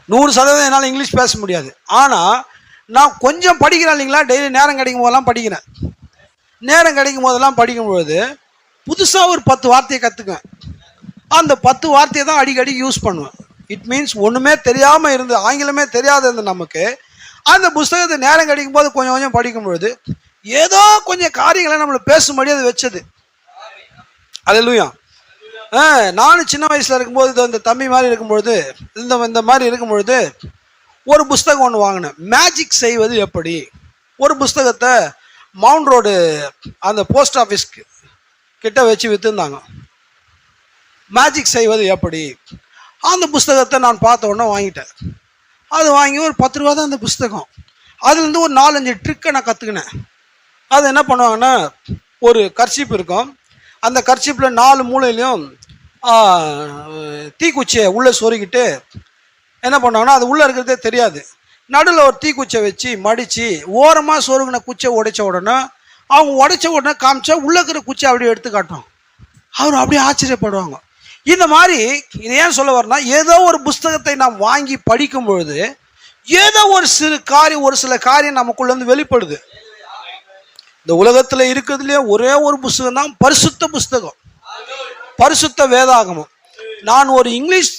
100% என்னால் இங்கிலீஷ் பேச முடியாது. ஆனால் நான் கொஞ்சம் படிக்கிறேன் இல்லைங்களா, டெய்லி நேரம் கிடைக்கும் போதெல்லாம் படிக்கிறேன். நேரம் கிடைக்கும் போதெல்லாம் படிக்கும்பொழுது புதுசாக ஒரு 10 வார்த்தையை கற்றுக்குவேன். அந்த 10 வார்த்தையை தான் அடிக்கடி யூஸ் பண்ணுவேன். இட் மீன்ஸ் ஒன்றுமே தெரியாமல் இருந்து, ஆங்கிலமே தெரியாத இருந்து நமக்கு அந்த புஸ்தகத்தை நேரம் கிடைக்கும் போது கொஞ்சம் கொஞ்சம் படிக்கும்பொழுது ஏதோ கொஞ்சம் காரியங்களை நம்மளை பேசும்படி அது வச்சது. அல்லேலூயா. நானும் சின்ன வயசில் இருக்கும்போது இந்த தம்பி மாதிரி இருக்கும்பொழுது, இந்த மாதிரி இருக்கும்பொழுது ஒரு புஸ்தகம் ஒன்று வாங்கினேன், மேஜிக் செய்வது எப்படி. ஒரு புஸ்தகத்தை மவுண்ட் ரோடு அந்த போஸ்ட் ஆஃபீஸ் கிட்ட வச்சு விற்றுந்தாங்க, மேஜிக் செய்வது எப்படி. அந்த புஸ்தகத்தை நான் பார்த்த உடனே வாங்கிட்டேன். அது வாங்கி ஒரு 10 ரூபா தான் அந்த புஸ்தகம். அதுலேருந்து ஒரு 4-5 ட்ரிக்கை நான் கற்றுக்கினேன். அது என்ன பண்ணுவாங்கன்னா, ஒரு கர்ச்சீப் இருக்கும், அந்த கர்ச்சீப்பில் 4 மூலையிலையும் தீக்குச்சியை உள்ளே சொருகிட்டு என்ன பண்ணுவாங்கன்னா, அது உள்ளே இருக்கிறதே தெரியாது. நடுவில் ஒரு தீக்குச்சியை வச்சு மடித்து ஓரமாக சொருகின குச்சியை உடைச்ச உடனே அவங்க உடைச்ச உடனே காமிச்சா உள்ளே இருக்கிற குச்சியை அப்படியே எடுத்து காட்டும். அவர் அப்படியே ஆச்சரியப்படுவாங்க. இந்த மாதிரி இதை ஏன் சொல்ல வரேன்னா, ஏதோ ஒரு புஸ்தகத்தை நாம் வாங்கி படிக்கும் பொழுது ஏதோ ஒரு சில காரியம் நமக்குள்ளேருந்து வெளிப்படுது. இந்த உலகத்தில் இருக்கிறதுலே ஒரே ஒரு புஸ்தகம் தான் பரிசுத்த புஸ்தகம், பரிசுத்த வேதாகமம். நான் ஒரு இங்கிலீஷ்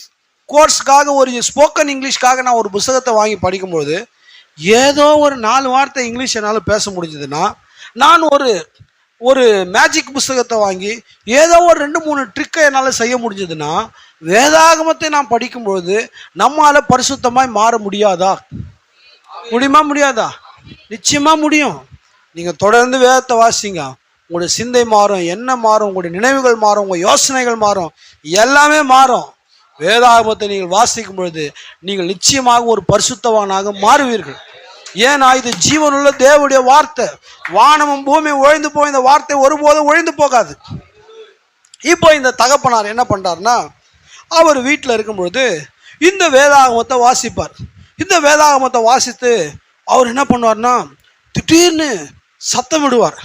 கோர்ஸுக்காக, ஒரு ஸ்போக்கன் இங்கிலீஷ்காக நான் ஒரு புஸ்தகத்தை வாங்கி படிக்கும்பொழுது ஏதோ ஒரு 4 வார்த்தை இங்கிலீஷ் என்னால் பேச முடிஞ்சதுன்னா, நான் ஒரு மேஜிக் புஸ்தகத்தை வாங்கி ஏதோ ஒரு 2-3 ட்ரிக்கை என்னால் செய்ய முடிஞ்சதுன்னா, வேதாகமத்தை நாம் படிக்கும்பொழுது நம்மால் பரிசுத்தமாய் மாற முடியாதா? முடியாதா? நிச்சயமாக முடியும். நீங்கள் தொடர்ந்து வேதத்தை வாசிங்க, உங்களுடைய சிந்தை மாறும், எண்ணம் மாறும், உங்களுடைய நினைவுகள் மாறும், உங்கள் யோசனைகள் மாறும், எல்லாமே மாறும். வேதாகமத்தை நீங்கள் வாசிக்கும் பொழுது நீங்கள் நிச்சயமாக ஒரு பரிசுத்தவானாக மாறுவீர்கள். ஏன்னா இது ஜீவனுள்ள தேவனுடைய வார்த்தை. வானமும் பூமியும் ஒழிந்து போய் இந்த வார்த்தை ஒருபோதும் ஒழிந்து போகாது. இப்போ இந்த தகப்பனார் என்ன பண்றாருன்னா, அவர் வீட்டில் இருக்கும்பொழுது இந்த வேதாகமத்தை வாசிப்பார். இந்த வேதாகமத்தை வாசித்து அவர் என்ன பண்ணுவார்னா, திடீர்னு சத்தம் விடுவார்,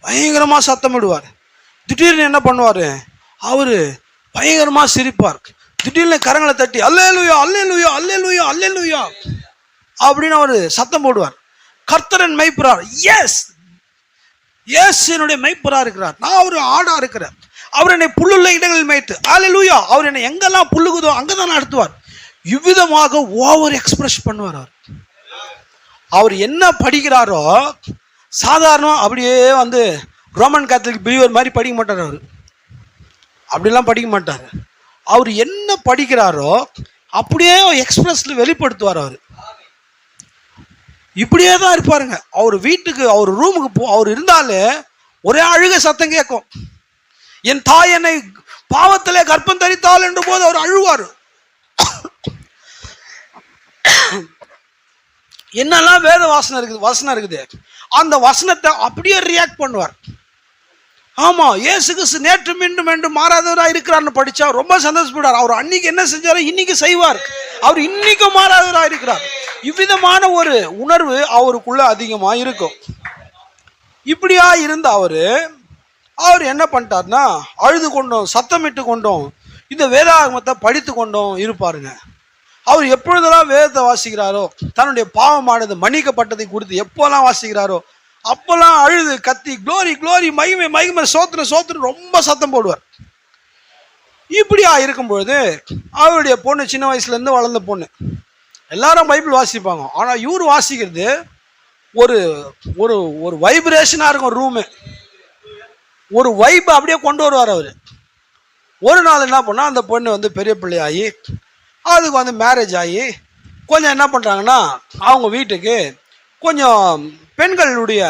பயங்கரமாக சத்தம் விடுவார். திடீர்னு என்ன பண்ணுவார், அவர் பயங்கரமாக சிரிப்பார். திடீர்னு கரங்களை தட்டி அல்லேலூயா அல்லேலூயா அல்லேலூயா அல்லேலூயா அப்படின்னு அவர் சத்தம் போடுவார். கர்த்தரன் மெய்ப்பரார், எஸ் எஸ் என்னுடைய மெய்ப்பரா இருக்கிறார், நான் ஒரு ஆடா இருக்கிறேன். அவர் என்னை புல்லுள்ள இடங்களில் மேய்த்து, அல்லேலூயா, அவர் என்னை எங்கெல்லாம் புல்லுகுதோ அங்கதான் நடத்துவார். இவ்விதமாக ஓவர் எக்ஸ்பிரஸ் பண்ணுவார். அவர் என்ன படிக்கிறாரோ சாதாரணம் அப்படியே வந்து ரோமன் கேத்தலிக் பிலீவர் மாதிரி படிக்க மாட்டார். அவர் அப்படிலாம் படிக்க மாட்டார். அவர் என்ன படிக்கிறாரோ அப்படியே எக்ஸ்பிரஸ்ல வெளிப்படுத்துவார். அவர் இப்படியே தான் இருப்பாருங்க. அவர் வீட்டுக்கு, அவர் ரூமுக்கு அவர் இருந்தாலே ஒரே அழுகை சத்தம் கேட்கும். என் தாய் என்னை பாவத்திலே கர்ப்பம் தரித்தாள் என்ற போது அவர் அழுவார். என்னெல்லாம் வேத வசனம் இருக்குது அந்த வசனத்தை அப்படியே ரியாக்ட் பண்ணுவார். ஆமா, இயேசு கிறிஸ்து நேற்று மீண்டும் என்று மாறாதவராக இருக்கிறார்னு படிச்சா ரொம்ப சந்தோஷப்படுவார். அவர் அன்னைக்கு என்ன செஞ்சாரோ இன்னைக்கு செய்வார். அவர் இன்னைக்கும் மாறாதவராக இருக்கிறார். இவ்விதமான ஒரு உணர்வு அவருக்குள்ள அதிகமா இருக்கும். இப்படியா இருந்த அவர் என்ன பண்ணிட்டார்னா, அழுது கொண்டோம், சத்தமிட்டு கொண்டோம், இந்த வேதாகமத்தை படித்து கொண்டோம் இருப்பாருங்க. அவர் எப்பொழுதெல்லாம் வேதத்தை வாசிக்கிறாரோ, தன்னுடைய பாவமானது மன்னிக்கப்பட்டதை குறித்து எப்போல்லாம் வாசிக்கிறாரோ அப்பெல்லாம் அழுது கத்தி க்ளோரி க்ளோரி, மகிமை மகிமை, சோத்திரம் சோத்திரம் ரொம்ப சத்தம் போடுவார். இப்படியா இருக்கும்பொழுது அவருடைய பொண்ணு சின்ன வயசுல இருந்து வளர்ந்த பொண்ணு, எல்லாரும் பைபிள் வாசிப்பாங்க. ஆனா இவர் வாசிக்கிறது ஒரு ஒரு ஒரு வைப்ரேஷனா இருக்கும். ரூமு ஒரு வைப் அப்படியே கொண்டு வருவார் அவரு. ஒரு நாள் என்ன பண்ணா, அந்த பொண்ணு வந்து பெரிய பிள்ளையாகி அதுக்கு வந்து மேரேஜ் ஆகி கொஞ்சம் என்ன பண்ணுறாங்கன்னா, அவங்க வீட்டுக்கு கொஞ்சம் பெண்களுடைய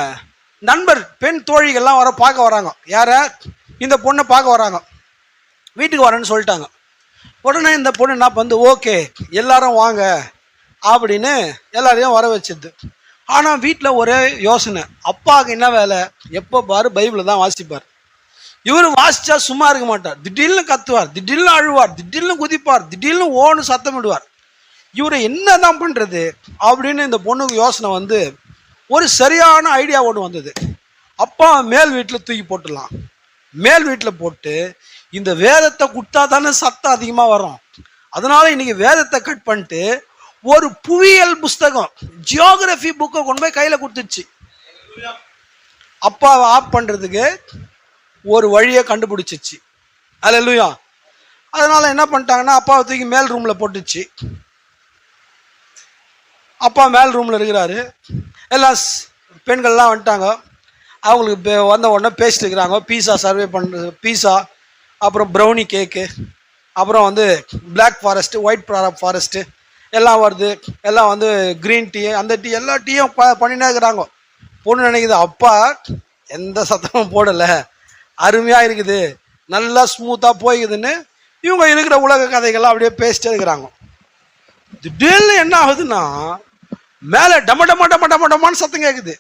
நண்பர், பெண் தோழிகள்லாம் பார்க்க வராங்க. யார? இந்த பொண்ணை பார்க்க வராங்க. வீட்டுக்கு வரேன்னு சொல்லிட்டாங்க. உடனே இந்த பொண்ணு என்ன வந்து, ஓகே எல்லாரும் வாங்க அப்படின்னு எல்லாரையும் வர வச்சுது. ஆனால் வீட்டில் ஒரே யோசனை, அப்பாவுக்கு என்ன வேலை, எப்போ பாரு பைபிளை தான் வாசிப்பார். இவரு வாசிச்சா சும்மா இருக்க மாட்டார். திடீர்னு கத்துவார், திடீர்னு அழுவார், திடீர்னு குதிப்பார், திடீர்னு ஓன்னு சத்தமிடுவார். இவரை என்னதான் பண்றது அப்படின்னு இந்த பொண்ணுக்கு யோசனை வந்து ஒரு சரியான ஐடியா ஒன்று வந்தது. அப்பா மேல் வீட்டில் தூக்கி போட்டுடலாம். மேல் வீட்டில் போட்டு இந்த வேதத்தை கொடுத்தா தானே சத்தம் அதிகமாக வரும். அதனால இன்னைக்கு வேதத்தை கட் பண்ணிட்டு ஒரு புவியியல் புஸ்தகம், ஜியோகிராஃபி புக்கை கொண்டு போய் கையில் கொடுத்துச்சு. அப்பாவை ஆஃப் பண்ணுறதுக்கு ஒரு வழியை கண்டுபிடிச்சிச்சு. அல்லேலூயா. அதனால என்ன பண்ணிட்டாங்கன்னா, அப்பாவை தூக்கி மேல் ரூம்ல போட்டுச்சு. அப்பா மேல் ரூம்ல இருக்கிறாரு. எல்லாம் பெண்கள்லாம் வந்துட்டாங்க. அவங்களுக்கு வந்த உடனே பேசிட்டு இருக்கிறாங்க. பீஸா சர்வே பண்ணுறது, பீஸா, அப்புறம் ப்ரௌனி கேக்கு, அப்புறம் வந்து பிளாக் ஃபாரஸ்ட்டு, ஒயிட் ஃபாரஸ்ட்டு எல்லாம் வருது. எல்லாம் வந்து க்ரீன் டீ, அந்த டீ, எல்லா டீயும் பண்ணினே இருக்கிறாங்க. பொண்ணு நினைக்குது, அப்பா எந்த சத்தமும் போடலை, அருமையாக இருக்குது, நல்லா ஸ்மூத்தாக போய்க்குதுன்னு இவங்க இருக்கிற உலக கதைகள்லாம் அப்படியே பேசிட்டே இருக்கிறாங்க. திடீர்னு என்ன ஆகுதுன்னா, மேலே டம டம டம டம டமான்னு சத்தம் கேட்குது.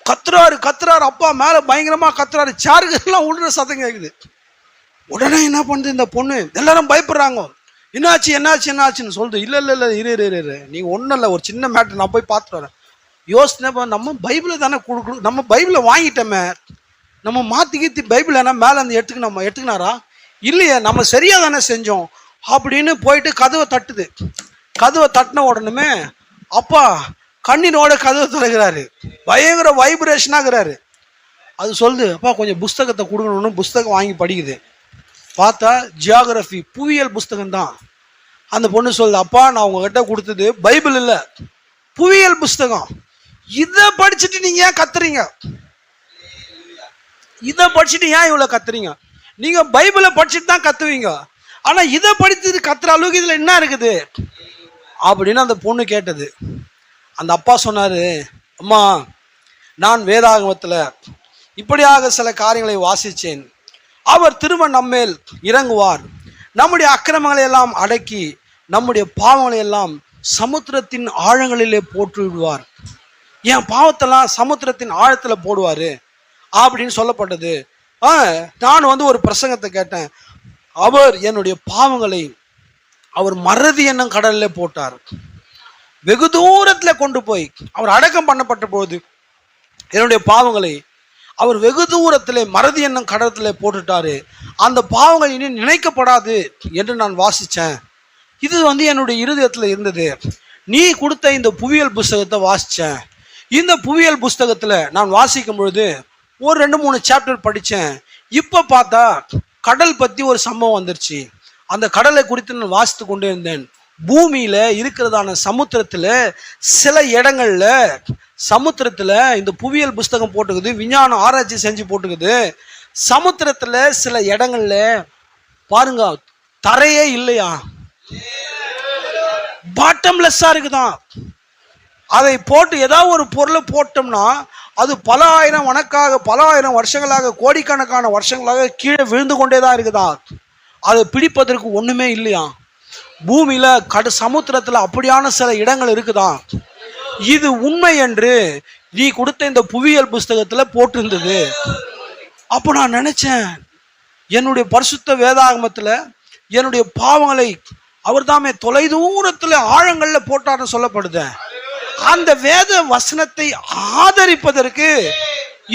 கத்துறாரு கத்துறாரு, அப்பா மேலே பயங்கரமாக கத்துறாரு, சாருக்கெல்லாம் உள்ள சத்தம் கேட்குது. உடனே என்ன பண்ணுது இந்த பொண்ணு, எல்லாரும் பயப்படுறாங்க. என்னாச்சு என்னாச்சு என்னாச்சுன்னு சொல்லுது. இல்லை இல்லை இல்லை, இரு நீங்கள் ஒன்றும் இல்லை, ஒரு சின்ன மேட்ரு, நான் போய் பார்த்துட்டு வரேன். யோசனை, நம்ம பைபிளை தானே கொடுக்கணும், நம்ம பைபிளை வாங்கிட்டோமே, நம்ம மாற்றி பைபிள் என்ன மேலே அந்த எடுத்துக்கினாரா? இல்லையே, நம்ம சரியாக தானே செஞ்சோம் அப்படின்னு போயிட்டு கதவை தட்டுது. கதவை தட்டின உடனே அப்பா கண்ணீரோட கதவை திறக்கிறாரு. பயங்கர வைப்ரேஷனாகிறாரு. அது சொல்லுது, அப்பா கொஞ்சம் புஸ்தகத்தை கொடுக்கணும்னு புஸ்தகம் வாங்கி படிக்குது. பார்த்தா ஜியோகிராஃபி, புவியியல் புஸ்தகம் தான். அந்த பொண்ணு சொல்லுது, அப்பா நான் உங்ககிட்ட கொடுத்தது பைபிள் இல்லை, புவியியல் புஸ்தகம். இதை படிச்சுட்டு நீங்க ஏன் கத்துறீங்க? இதை படிச்சுட்டு ஏன் இவ்வளவு கத்துறீங்க? நீங்க பைபிளை படிச்சுட்டு தான் கத்துவீங்க, ஆனா இதை படிச்சுட்டு கத்துற அளவுக்கு இதுல என்ன இருக்குது அப்படின்னு அந்த பொண்ணு கேட்டது. அந்த அப்பா சொன்னாரு, அம்மா நான் வேதாகமத்துல இப்படியாக சில காரியங்களை வாசிச்சேன். அவர் திரும்ப நம்மேல் இறங்குவார், நம்முடைய அக்கிரமங்களை எல்லாம் அடக்கி நம்முடைய பாவங்களை எல்லாம் சமுத்திரத்தின் ஆழங்களிலே போட்டு விடுவார். என் பாவத்தெல்லாம் சமுத்திரத்தின் ஆழத்துல போடுவாரு அப்படின்னு சொல்லப்பட்டது. நான் வந்து ஒரு பிரசங்கத்தை கேட்டேன். அவர் என்னுடைய பாவங்களை அவர் மறதி என்னும் கடல்ல போட்டார். வெகு தூரத்துல கொண்டு போய் அவர் அடக்கம் பண்ணப்பட்ட போது என்னுடைய பாவங்களை அவர் வெகு தூரத்திலே மறதி என்னும் கடத்துல போட்டுட்டாரு. அந்த பாவங்கள் இனி நினைக்கப்படாது என்று நான் வாசிச்சேன். இது வந்து என்னுடைய இருதயத்துல இருந்தது. நீ கொடுத்த இந்த புவியியல் புஸ்தகத்தை வாசிச்சேன். இந்த புவியியல் புஸ்தகத்துல நான் வாசிக்கும் பொழுது ஒரு 2-3 சாப்டர் படித்தேன். இப்ப பார்த்தா கடல் பத்தி ஒரு சம்பவம் வந்துருச்சு. அந்த கடலை குறித்து நான் வாசித்து கொண்டே இருந்தேன். பூமியில இருக்கிறதான சமுத்திரத்துல சில இடங்கள்ல சமுத்திரத்துல இந்த புவியியல் புஸ்தகம் போட்டுக்குது, விஞ்ஞானம் ஆராய்ச்சி செஞ்சு போட்டுக்குது. சமுத்திரத்துல சில இடங்கள்ல பாருங்க தரையே இல்லையா, பாட்டம்லெஸ்ஸா இருக்குதான். அதை போட்டு ஏதாவது ஒரு பொருளை போட்டோம்னா அது பல ஆயிரம் வருஷங்களாக கோடிக்கணக்கான வருஷங்களாக கீழே விழுந்து கொண்டேதான் இருக்குதா. அதை பிடிப்பதற்கு ஒண்ணுமே இல்லையா. பூமியில சமுத்திரத்துல அப்படியான சில இடங்கள் இருக்குதான். இது உண்மை என்று நீ கொடுத்த இந்த புவியியல் புஸ்தகத்துல போட்டிருந்தது. அப்போ நான் நினைச்சேன், என்னுடைய பரிசுத்த வேதாகமத்துல என்னுடைய பாவங்களை அவர் தாமே தொலை தூரத்துல ஆழங்கள்ல போட்டார்னு சொல்லப்படுது. அந்த வேத வசனத்தை ஆதரிப்பதற்கு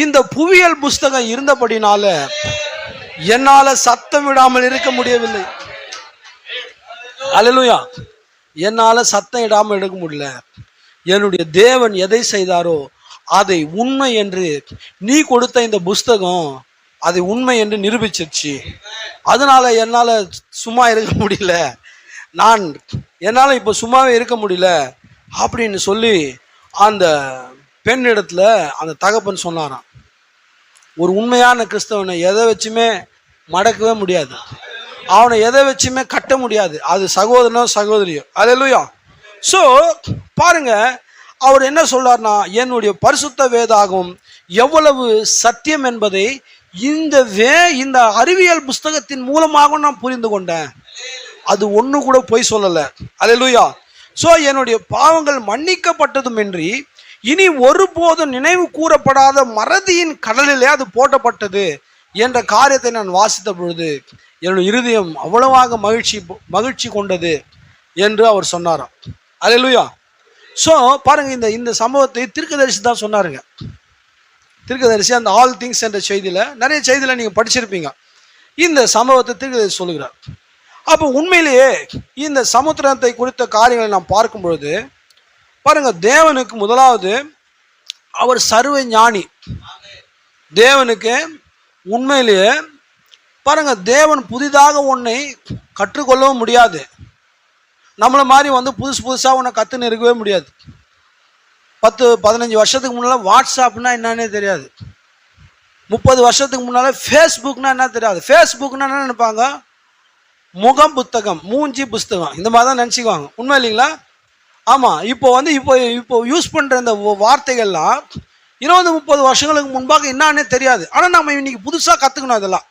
இந்த புவியியல் புஸ்தகம் இருந்தபடினால என்னால சத்தம் விடாமல் இருக்க முடியவில்லை. அல்லேலூயா. என்னால சத்தம் இடாமல் இருக்க முடியல. என்னுடைய தேவன் எதை செய்தாரோ அதை உண்மை என்று நீ கொடுத்த இந்த புஸ்தகம் அதை உண்மை என்று நிரூபிச்சிருச்சு. அதனால என்னால சும்மா இருக்க முடியல. என்னால இப்ப சும்மாவே இருக்க முடியல அப்படின்னு சொல்லி அந்த பெண்ணிடத்துல அந்த தகப்பன் சொன்னாராம், ஒரு உண்மையான கிறிஸ்தவனை எதை வச்சுமே மடக்கவே முடியாது, அவனை எதை வச்சுமே கட்ட முடியாது, அது சகோதரனோ சகோதரியோ. அல்லேலூயா. ஸோ பாருங்க, அவர் என்ன சொல்றார்னா, என்னுடைய பரிசுத்த வேதாகம் எவ்வளவு சத்தியம் என்பதை இந்த அறிவியல் புஸ்தகத்தின் மூலமாக நான் புரிந்து கொண்டேன். அது ஒண்ணு கூட பொய் சொல்லல. அல்லேலூயா. ஸோ என்னுடைய பாவங்கள் மன்னிக்கப்பட்டதுமின்றி இனி ஒருபோதும் நினைவு கூறப்படாத மறதியின் கடலிலே அது போட்டப்பட்டது என்ற காரியத்தை நான் வாசித்த பொழுது என்னுடைய இருதயம் அவ்வளவாக மகிழ்ச்சி கொண்டது என்று அவர் சொன்னாராம். அல்லேலூயா. ஸோ பாருங்க, இந்த சம்பவத்தை தீர்க்கதரிசி தான் சொன்னாருங்க. தீர்க்கதரிசி அந்த ஆல் திங்ஸ் என்ற செய்தியில, நிறைய செய்தியில நீங்க படிச்சிருப்பீங்க, இந்த சம்பவத்தை தீர்க்கதரிசி சொல்லுகிறார். அப்போ உண்மையிலேயே இந்த சமுத்திரத்தை குறித்த காரியங்களை நாம் பார்க்கும் பொழுது பாருங்க, தேவனுக்கு முதலாவது அவர் சர்வ ஞானி. தேவனுக்கு உண்மையிலேயே பாருங்க, தேவன் புதிதாக ஒன்றை கற்றுக்கொள்ளவும் முடியாது. நம்மள மாதிரி புதுசா ஒன்றை கற்றுன்னு இருக்கவே முடியாது. 10-15 வருஷத்துக்கு முன்னால வாட்ஸ்அப்னா என்னன்னே தெரியாது. 30 வருஷத்துக்கு முன்னால ஃபேஸ்புக்னா என்ன தெரியாது. ஃபேஸ்புக்னா என்ன நினைப்பாங்க, முகம் புத்தகம், மூஞ்சி புஸ்தகம், இந்த மாதிரி தான் நினச்சிக்குவாங்க. உண்மை இல்லைங்களா? ஆமாம். இப்போ யூஸ் பண்ணுற இந்த வார்த்தைகள்லாம் 20-30 வருஷங்களுக்கு முன்பாக என்னான்னே தெரியாது. ஆனால் நம்ம இன்னைக்கு புதுசாக கற்றுக்கணும். அதெல்லாம்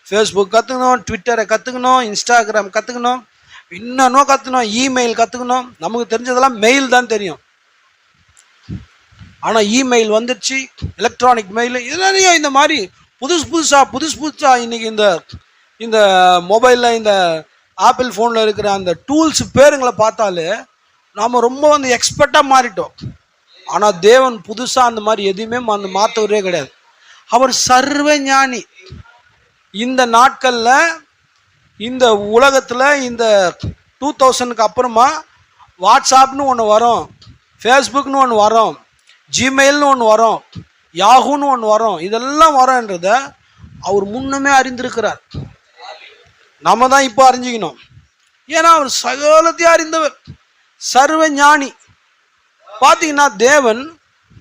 ஃபேஸ்புக் கற்றுக்கணும், ட்விட்டரை கற்றுக்கணும், இன்ஸ்டாகிராம் கற்றுக்கணும், இன்னும் கற்றுக்கணும், இமெயில் கற்றுக்கணும். நமக்கு தெரிஞ்சதெல்லாம் மெயில் தான் தெரியும். ஆனால் இமெயில் வந்துடுச்சு, எலக்ட்ரானிக் மெயில், இதெல்லாம் இந்த மாதிரி புதுசா இன்னைக்கு இந்த மொபைலில், இந்த ஆப்பிள் ஃபோனில் இருக்கிற அந்த டூல்ஸ் பேருங்களை பார்த்தாலே நாம் ரொம்ப எக்ஸ்பர்ட்டாக மாறிட்டோம். ஆனால் தேவன் புதுசாக அந்த மாதிரி எதுவுமே மாற்றவரே கிடையாது. அவர் சர்வ ஞானி. இந்த நாட்களில், இந்த உலகத்தில், இந்த 2000க்கு அப்புறமா வாட்ஸ்அப்னு ஒன்று வரும், ஃபேஸ்புக்னு ஒன்று வரும், ஜிமெயில்னு ஒன்று வரும், யாஹூன்னு ஒன்று வரும். இதெல்லாம் வரும்ன்றத அவர் முன்னமே அறிந்திருக்கிறார். நம்ம தான் இப்போ அறிஞ்சிக்கணும். ஏன்னா அவர் சகலத்தையும் அறிந்தவர், சர்வ ஞானி. பார்த்தீங்கன்னா தேவன்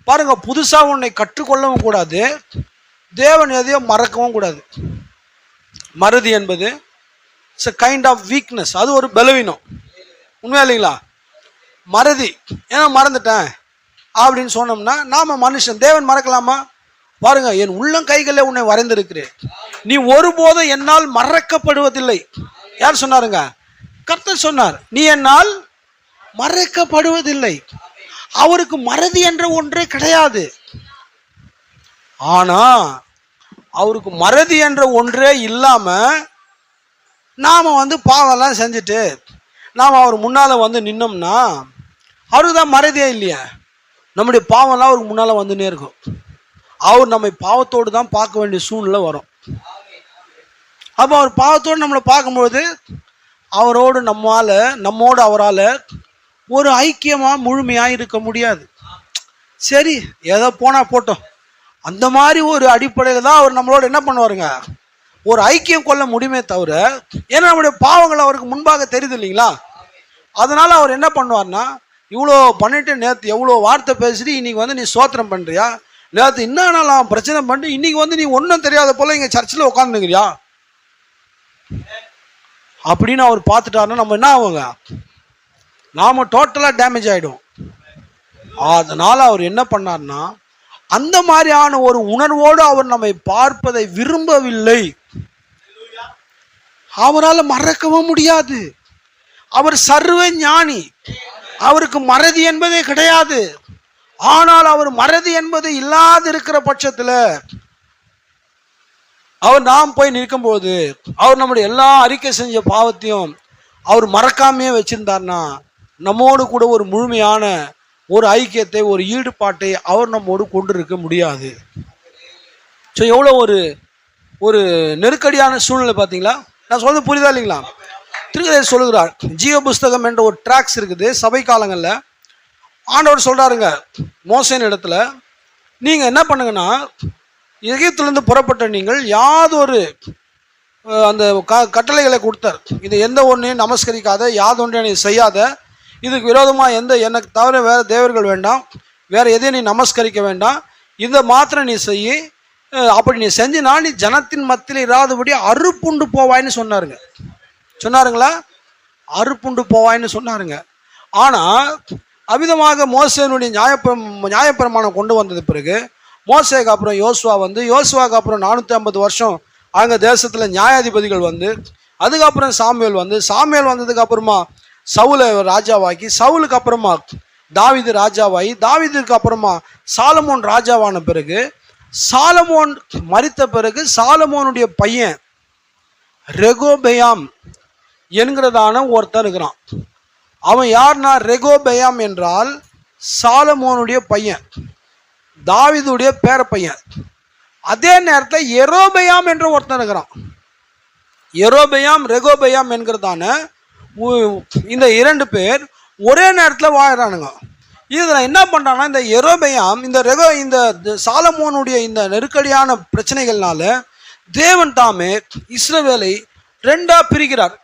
பாருங்க, புதுசா ஒன்றை கற்றுக்கொள்ளவும் கூடாது, தேவன் எதையோ மறக்கவும் கூடாது. மறதி என்பது it's a kind of weakness. அது ஒரு பலவீனம். உண்மையா இல்லைங்களா? மறதி, ஏன்னா மறந்துட்டேன் அப்படின்னு சொன்னோம்னா நாம மனுஷன். தேவன் மறக்கலாமா? பாருங்க, என் உள்ளம் கைகளே உன்னை வரைந்திருக்கிறேன், நீ ஒருபோதும் என்னால் மறக்கப்படுவதில்லை. யார் சொன்னாருங்க? கர்த்தர் சொன்னார். நீ என்னால் மறக்கப்படுவதில்லை. அவருக்கு மறதி என்ற ஒன்றே கிடையாது. ஆனா அவருக்கு மறதி என்ற ஒன்றே இல்லாம நாம பாவம்லாம் செஞ்சுட்டு நாம் அவர் முன்னால நின்னோம்னா அவருக்கு தான் மறதியே இல்லையா? நம்முடைய பாவம்லாம் அவருக்கு முன்னால வந்துன்னே இருக்கும். அவர் நம்மை பாவத்தோடு தான் பார்க்க வேண்டிய சூழ்நிலை வரும். அப்போ அவர் பாவத்தோடு நம்மளை பார்க்கும்பொழுது நம்மோடு அவரால் ஒரு ஐக்கியமாக முழுமையாக இருக்க முடியாது. சரி, ஏதோ போனால் போட்டோம், அந்த மாதிரி ஒரு அடிப்படையில் தான் அவர் நம்மளோட என்ன பண்ணுவாருங்க, ஒரு ஐக்கியம் கொள்ள முடியுமே தவிர, ஏன்னா நம்முடைய பாவங்கள் அவருக்கு முன்பாக தெரியுது இல்லைங்களா. அதனால அவர் என்ன பண்ணுவார்னா, இவ்வளோ பண்ணிட்டு நேற்று எவ்வளோ வார்த்தை பேசிட்டு இன்னைக்கு வந்து நீ சோத்திரம் பண்ணுறியா, நேற்று என்னன்னாலும் பிரச்சனை பண்ணிட்டு இன்னைக்கு வந்து நீ ஒன்றும் தெரியாத போல இங்கே சர்ச்சில் உட்காந்துக்கிறியா அப்படின்னு அவர் பார்த்துட்டாருன்னா நம்ம என்ன ஆகுங்க, நாம டோட்டலாக டேமேஜ் ஆகிடும். அதனால அவர் என்ன பண்ணார்னா, அந்த மாதிரியான ஒரு உணர்வோடு அவர் நம்மை பார்ப்பதை விரும்பவில்லை. அவரால் மறக்கவும் முடியாது. அவர் சர்வ ஞானி, அவருக்கு மறதி என்பதே கிடையாது. ஆனால் அவர் மறதி என்பது இல்லாது இருக்கிற பட்சத்தில் அவர் நாம் போய் நிற்கும்போது அவர் நம்முடைய எல்லா அறிக்கை செஞ்ச பாவத்தையும் அவர் மறக்காமையே வச்சிருந்தார்னா நம்மோடு கூட ஒரு முழுமையான ஒரு ஐக்கியத்தை, ஒரு ஈடுபாட்டை அவர் நம்மோடு கொண்டிருக்க முடியாது. ஸோ எவ்வளோ ஒரு நெருக்கடியான சூழ்நிலை பார்த்தீங்களா. நான் சொல்றது புரியுதா இல்லைங்களா. திருக்கதர் சொல்லுகிறார், ஜீவ புஸ்தகம் என்ற ஒரு ட்ராக்ஸ் இருக்குது சபை காலங்களில். ஆண்டவர் சொல்கிறாருங்க மோசேன் இடத்துல, நீங்கள் என்ன பண்ணுங்கன்னா, எகிப்திலிருந்து புறப்பட்ட நீங்கள் யாதொரு அந்த கட்டளைகளை கொடுத்தார். இது எந்த ஒன்றையும் நமஸ்கரிக்காத, யாதொன்றை நீ செய்யாத, இதுக்கு விரோதமாக எனக்கு தவிர வேறு தேவர்கள் வேண்டாம், வேறு எதையும் நீ நமஸ்கரிக்க வேண்டாம், இதை மாத்திரம் நீ செய்ய, அப்படி நீ செஞ்சினா நீ ஜனத்தின் மத்தியில் இராதபடி அறுப்புண்டு போவாய்ன்னு சொன்னாருங்களா. அறுப்புண்டு போவாய்ன்னு சொன்னாருங்க. ஆனால் அவிதமாக மோசேனுடைய நியாயப்பிரமாணம் கொண்டு வந்தது பிறகு மோசேக்கு அப்புறம் யோசுவா வந்து, யோசுவாவுக்கு அப்புறம் 450 வருஷம் அங்கே தேசத்தில் நியாயாதிபதிகள் வந்து, அதுக்கப்புறம் சாமுவேல் வந்து, சாமுவேல் வந்ததுக்கு அப்புறமா சவுலை ராஜாவாக்கி, சவுலுக்கு அப்புறமா தாவீது ராஜாவாகி, தாவீதுக்கு அப்புறமா சாலமோன் ராஜாவான பிறகு, சாலமோன் மரித்த பிறகு சாலமோனுடைய பையன் ரெகோபெயாம் என்கிறதான ஒருத்தர் இருக்கிறான். அவன் யார்னா, ரெகோபெயாம் என்றால் சாலமோனுடைய பையன், தாவீதுடைய பேர பையன். அதே நேரத்தில் எரோபெயாம் என்ற ஒருத்தன் இருக்கிறான். எரோபெயாம் ரெகோபெயாம் என்கிறதான இந்த 2 பேர் ஒரே நேரத்தில் வாழ்கிறானுங்க. இதில் என்ன பண்ணுறான்னா, இந்த எரோபெயாம் இந்த சாலமோனுடைய இந்த நெருக்கடியான பிரச்சனைகள்னால தேவன் தாமே இஸ்ரவேலை 2ஆ பிரிக்கிறார்.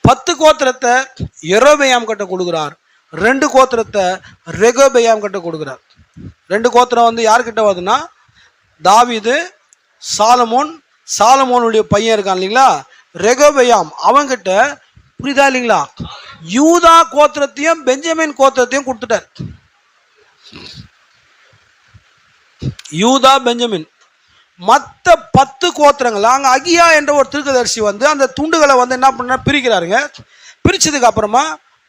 10 கோத்திரத்தை எரோபெயாம் கிட்ட கொடுக்குறார், 2 கோத்திரத்தை ரெகோபெயாம் கிட்ட கொடுக்குறார். 2 கோத்திரம் வந்து யார்கிட்ட வருதுன்னா, தாவீது, சாலமோனுடைய பையன் இருக்கான் இல்லைங்களா, ரெகோபெயாம், அவங்கிட்ட, புரியுதா இல்லைங்களா, யூதா கோத்திரத்தையும் பெஞ்சமின் கோத்திரத்தையும் கொடுத்துட்டார். யூதா பெஞ்சமின் மற்ற 10 கோத்திரங்கள் அங்கே அகியா என்ற ஒரு தீர்க்கதரிசி வந்து அந்த துண்டுகளை வந்து என்ன பண்ண பிரிக்கிறாருங்க. பிரிச்சதுக்கு அப்புறமா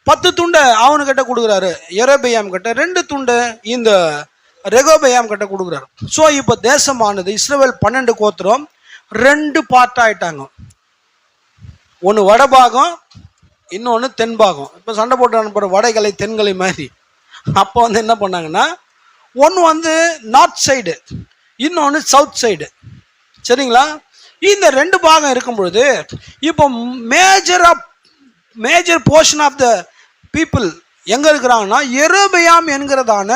10 துண்டை அவனுக்கிட்ட கொடுக்குறாரு எரோபெயாம் கிட்ட, 2 துண்டு இந்த ரெகோபெயாம் கிட்ட கொடுக்குறாரு. ஸோ இப்போ தேசமானது இஸ்ரவேல் 12 கோத்திரம் 2 பார்ட் ஆயிட்டாங்க. ஒன்று வடபாகம், இன்னொன்று தென்பாகம். இப்போ சண்டை போட்டு அனுப்புகிற வடைகளை தென்களை மாதிரி. அப்போ வந்து என்ன பண்ணாங்கன்னா, ஒன்று வந்து நார்த் சைடு, இன்னொன்று சவுத் சைடு. சரிங்களா. இந்த 2 பாகம் இருக்கும் பொழுது இப்போ major portion of the people எங்கே இருக்கிறாங்கன்னா, எரோபெயாம் என்கிறதான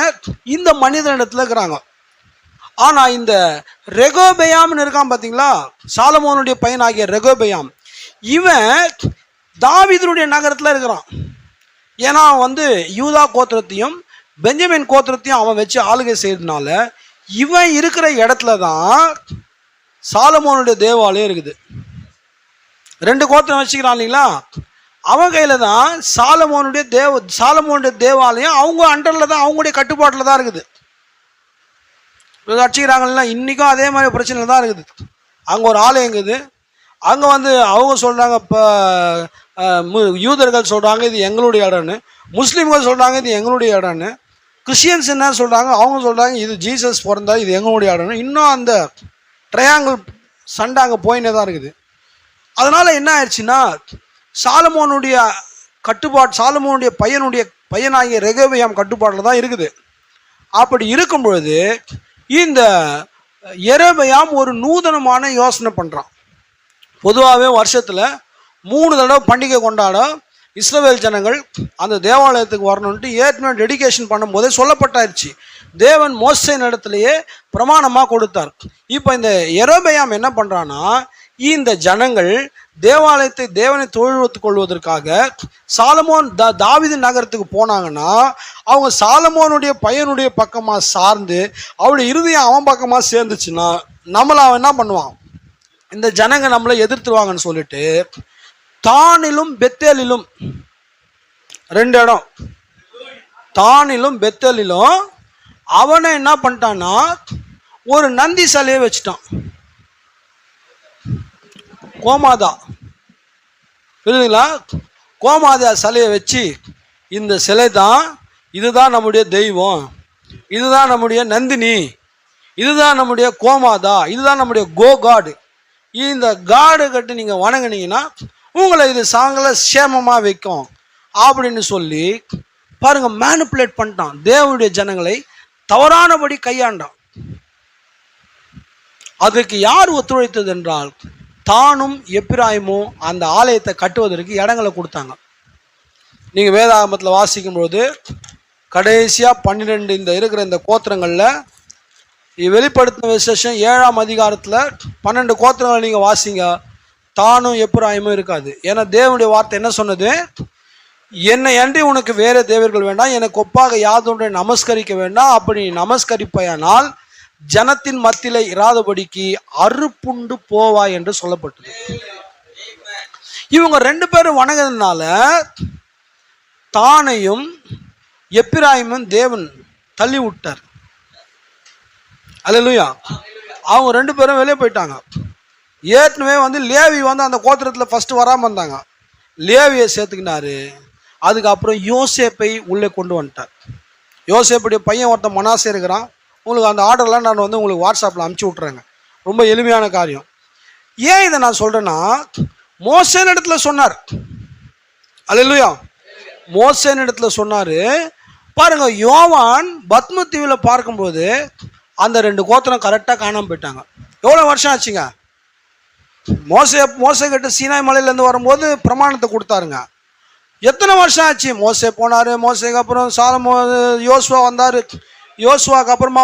இந்த மனிதனிடத்தில் இருக்கிறாங்க. ஆனால் இந்த ரெகோபெயாம்னு இருக்கான் பார்த்தீங்களா, சாலமோனுடைய பையனாகிய ரெகோபெயாம், இவன் தாவீதுடைய நகரத்தில் இருக்கிறான். ஏன்னா வந்து யூதா கோத்திரத்தையும் பெஞ்சமின் கோத்திரத்தையும் அவன் வச்சு ஆளுகை செய்யறதுனால இவன் இருக்கிற இடத்துல தான் சாலமோனுடைய தேவாலயம் இருக்குது. 2 கோத்திரம் வச்சுக்கிறான் இல்லைங்களா, அவன் கையில் தான் சாலமோனுடைய தேவாலயம் அவங்க அண்டரில் தான், அவங்களுடைய கட்டுப்பாட்டில் தான் இருக்குது. வச்சுக்கிறாங்கன்னா இன்றைக்கும் அதே மாதிரி பிரச்சனை தான் இருக்குது. அங்கே ஒரு ஆலயம் இருக்குது, அங்கே வந்து அவங்க சொல்கிறாங்க, இப்போ யூதர்கள் சொல்கிறாங்க இது எங்களுடைய இடம்னு, முஸ்லீம்கள் சொல்கிறாங்க இது எங்களுடைய இடம்னு, கிறிஸ்டியன்ஸ் என்ன சொல்கிறாங்க, அவங்க சொல்கிறாங்க இது ஜீசஸ் பிறந்தா இது எங்களுடைய இடம்னு. இன்னும் அந்த ட்ரையாங்கிள் சண்டை அங்கே போயினே தான் இருக்குது. அதனால் என்ன ஆயிடுச்சுன்னா, சாலமோனுடைய பையனாகிய ரெகோபெயாம் கட்டுப்பாட்டில் தான் இருக்குது. அப்படி இருக்கும் பொழுது இந்த எரோபெயாம் ஒரு நூதனமான யோசனை பண்ணுறான். பொதுவாகவே வருஷத்தில் 3 தடவை பண்டிகை கொண்டாட இஸ்ரவேல் ஜனங்கள் அந்த தேவாலயத்துக்கு வரணுன்ட்டு ஏற்கனவே டெடிகேஷன் பண்ணும்போதே சொல்லப்பட்டாயிருச்சு. தேவன் மோசேயின் இடத்துலையே பிரமாணமாக கொடுத்தார். இப்போ இந்த யெரொபெயாம் என்ன பண்ணுறான்னா, இந்த ஜனங்கள் தேவாலயத்தை தேவனை தொழுவத்துக் கொள்வதற்காக சாலமோன் தாவீது நகரத்துக்கு போனாங்கன்னா அவங்க சாலமோனுடைய பையனுடைய பக்கமாக சார்ந்து அவளுடைய இருதயம் அவன் பக்கமாக சேர்ந்துச்சுன்னா நம்மளை அவன் என்ன பண்ணுவான், இந்த ஜனங்க நம்மளை எதிர்த்துருவாங்கன்னு சொல்லிட்டு தானிலும் பெத்தேலிலும் 2 இடம், தானிலும் பெத்தேலிலும் அவனை என்ன பண்ணிட்டான்னா ஒரு நந்தி சிலையை வச்சுட்டான். கோமாதா புரியுதுங்களா? கோமாதா சிலையை வச்சு இந்த சிலை தான், இதுதான் நம்முடைய தெய்வம், இதுதான் நம்முடைய நந்தினி, இதுதான் நம்முடைய கோமாதா, இதுதான் நம்முடைய காடு, இந்த காடு கட்டி நீங்கள் வணங்குனீங்கன்னா உங்களை இது சாங்கல சேமமாக வைக்கும் அப்படின்னு சொல்லி பாருங்க, மேனிப்புலேட் பண்ணிட்டான். தேவனுடைய ஜனங்களை தவறானபடி கையாண்டான். அதற்கு யார் ஒத்துழைத்தது என்றால் தானும் எப்பிராயிமும் அந்த ஆலயத்தை கட்டுவதற்கு இடங்களை கொடுத்தாங்க. நீங்கள் வேதாகமத்தில் வாசிக்கும்போது கடைசியாக 12 இந்த இருக்கிற இந்த கோத்திரங்களில் வெளிப்படுத்தின விசேஷம் 7ஆம் அதிகாரத்தில் 12 கோத்திரங்களை நீங்கள் வாசிங்க, தானும் எப்பிராயிமும் இருக்காது. ஏன்னா தேவனுடைய வார்த்தை என்ன சொன்னது, என்னை அன்றி உனக்கு வேறு தேவர்கள் வேண்டாம், எனக்கு ஒப்பாக யாதொன்றை நமஸ்கரிக்க வேண்டாம், அப்படி நமஸ்கரிப்பையானால் ஜனத்தின் மத்தியில இராதபடிக்கு அறுப்புண்டு போவாய் என்று சொல்லப்பட்டது. இவங்க 2 பேரும் வணங்குறதுனால தானையும் எப்பிராயிமும் தேவன் தள்ளி விட்டார். அல்லேலூயா. அவங்க 2 பேரும் வெளியே போயிட்டாங்க. ஏற்கனவே லேவி அந்த கோத்திரத்தில் ஃபர்ஸ்ட் வராமல் இருந்தாங்க. லேவியை சேர்த்துக்கினாரு. அதுக்கப்புறம் யோசேப்பை உள்ளே கொண்டு வந்துட்டார். யோசேப்புடைய பையன் ஒருத்தன் மனாசே இருக்கிறான். உங்களுக்கு அந்த ஆர்டர்லாம் நான் உங்களுக்கு வாட்ஸ்அப்பில் அனுப்பிச்சி விட்றேங்க. ரொம்ப எளிமையான காரியம். ஏன் இதை நான் சொல்கிறேன்னா, மோசேன் இடத்துல சொன்னார். அல்லேலூயா. மோசேன் இடத்துல சொன்னார். பாருங்க, யோவான் பத்ம தீவில் பார்க்கும்போது அந்த 2 கோத்திரம் கரெக்டாக காணாமல் போயிட்டாங்க. எவ்வளோ வருஷம் ஆச்சுங்க? மோசே கிட்ட சீனாய் மலையிலேருந்து வரும்போது பிரமாணத்தை கொடுத்தாருங்க. எத்தனை வருஷம் ஆச்சு? மோசே போனார். மோசேக்கு அப்புறம் யோசுவா வந்தார். யோசுவாக்கு அப்புறமா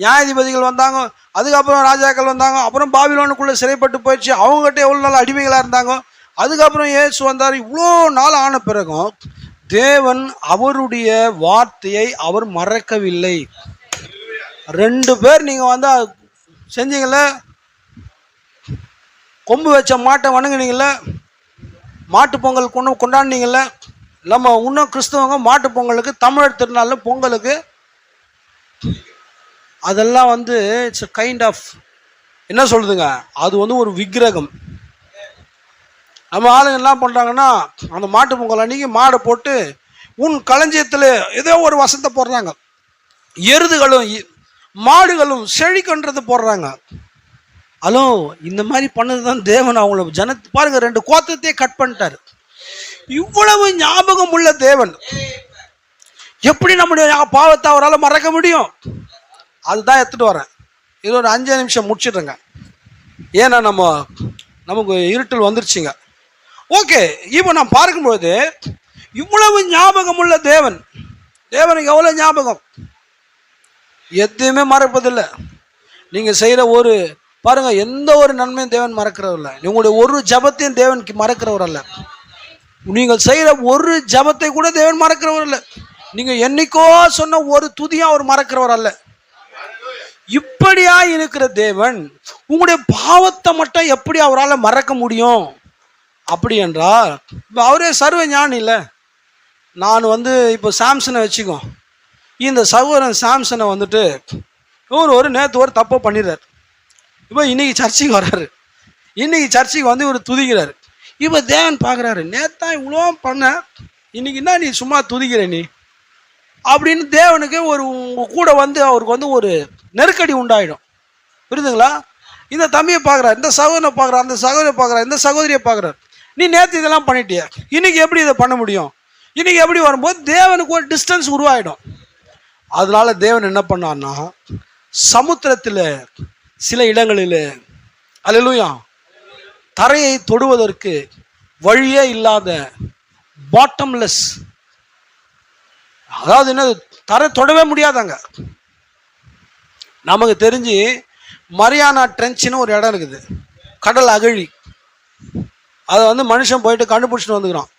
நியாயாதிபதிகள் வந்தாங்க. அதுக்கப்புறம் ராஜாக்கள் வந்தாங்க. அப்புறம் பாபிலோனுக்குள்ளே சிறைப்பட்டு போயிடுச்சு. அவங்ககிட்ட எவ்வளோ நாள் அடிமைகளாக இருந்தாங்க. அதுக்கப்புறம் இயேசு வந்தார். இவ்வளோ நாள் ஆன பிறகும் தேவன் அவருடைய வார்த்தையை அவர் மறக்கவில்லை. 2 பேர் நீங்கள் செஞ்சீங்கள, கொம்பு வச்ச மாட்டை வணங்குனீங்கள, மாட்டு பொங்கல் கொண்டாடினீங்கள. நம்ம இன்னும் கிறிஸ்தவங்க மாட்டு பொங்கலுக்கு, தமிழர் திருநாள் பொங்கலுக்கு அதெல்லாம் இட்ஸ் கைண்ட் ஆஃப் என்ன சொல்லுதுங்க, அது ஒரு விக்கிரகம். நம்ம ஆளுங்க என்ன பண்ணுறாங்கன்னா, அந்த மாட்டு பொங்கல் அன்றைக்கி மாடை போட்டு உன் களஞ்சியத்தில் ஏதோ ஒரு வசத்தை போடுறாங்க. எருதுகளும் மாடுகளும் செழிக்கன்றது போடுறாங்க. ஹலோ, இந்த மாதிரி பண்ணது தான் தேவன் அவங்கள பாருங்க, 2 கோத்திரத்தையே கட் பண்ணிட்டாரு. இவ்வளவு ஞாபகம் உள்ள தேவன் எப்படி நம்முடைய பாவத்தை அவரால் மறக்க முடியும்? அதுதான் எடுத்துட்டு வரேன். இது ஒரு 5 நிமிஷம் முடிச்சிடுறேங்க. ஏன்னா நமக்கு இருட்டல் வந்துருச்சுங்க. ஓகே, இப்போ நான் பார்க்கும்போது இவ்வளவு ஞாபகம் உள்ள தேவனுக்கு எவ்வளோ ஞாபகம், எதுவுமே மறப்பதில்லை. நீங்கள் செய்கிற பாருங்க, எந்த ஒரு நன்மையும் தேவன் மறக்கிறவர் இல்லை. உங்களுடைய ஒரு ஜபத்தையும் தேவன் மறக்கிறவர் அல்ல. நீங்கள் செய்கிற ஒரு ஜபத்தை கூட தேவன் மறக்கிறவர் இல்லை. நீங்கள் என்னைக்கோ சொன்ன ஒரு துதியும் அவர் மறக்கிறவர் அல்ல. இப்படியா இருக்கிற தேவன் உங்களுடைய பாவத்தை மட்டும் எப்படி அவரால் மறக்க முடியும்? அப்படி என்றால் இப்போ அவரே சர்வ ஞானி இல்லை. நான் இப்போ சாம்சனை வச்சுக்கோ. இந்த சகோதரன் சாம்சனை இவர் நேற்று ஒரு தப்பை பண்ணிடுறார். இப்போ இன்னைக்கு சர்ச்சைக்கு வர்றாரு. இன்னைக்கு சர்ச்சைக்கு இவர் துதிக்கிறாரு. இப்போ தேவன் பார்க்குறாரு, நேத்தான் இவ்வளோ பண்ண, இன்னைக்கு என்ன நீ சும்மா துதிக்கிற நீ அப்படின்னு தேவனுக்கு கூட அவருக்கு ஒரு நெருக்கடி உண்டாயிடும். புரியுதுங்களா? இந்த தம்பியை பார்க்குறாரு, இந்த சகோதரனை பார்க்குறாரு, அந்த சகோதரியை பார்க்குறாரு, இந்த சகோதரியை பார்க்குறாரு. நீ நேற்று இதெல்லாம் பண்ணிட்டிய, இன்னைக்கு எப்படி இதை பண்ண முடியும்? இன்னைக்கு எப்படி வரும்போது தேவனுக்கு ஒரு டிஸ்டன்ஸ் உருவாயிடும். அதனால தேவன் என்ன பண்ணார்னா, சமுத்திரத்தில் சில இடங்களில் அல்லேலூயா தரையை தொடுவதற்கு வழியே இல்லாத பாட்டம்லெஸ். அதாவது என்ன, தரை தொடவே முடியாதாங்க. நமக்கு தெரிஞ்சு மரியானா ட்ரென்ச்னு ஒரு இடம் இருக்குது, கடல் அகழி. அதை வந்து மனுஷன் போயிட்டு கண்டுபிடிச்சிட்டு வந்துக்கிறான்.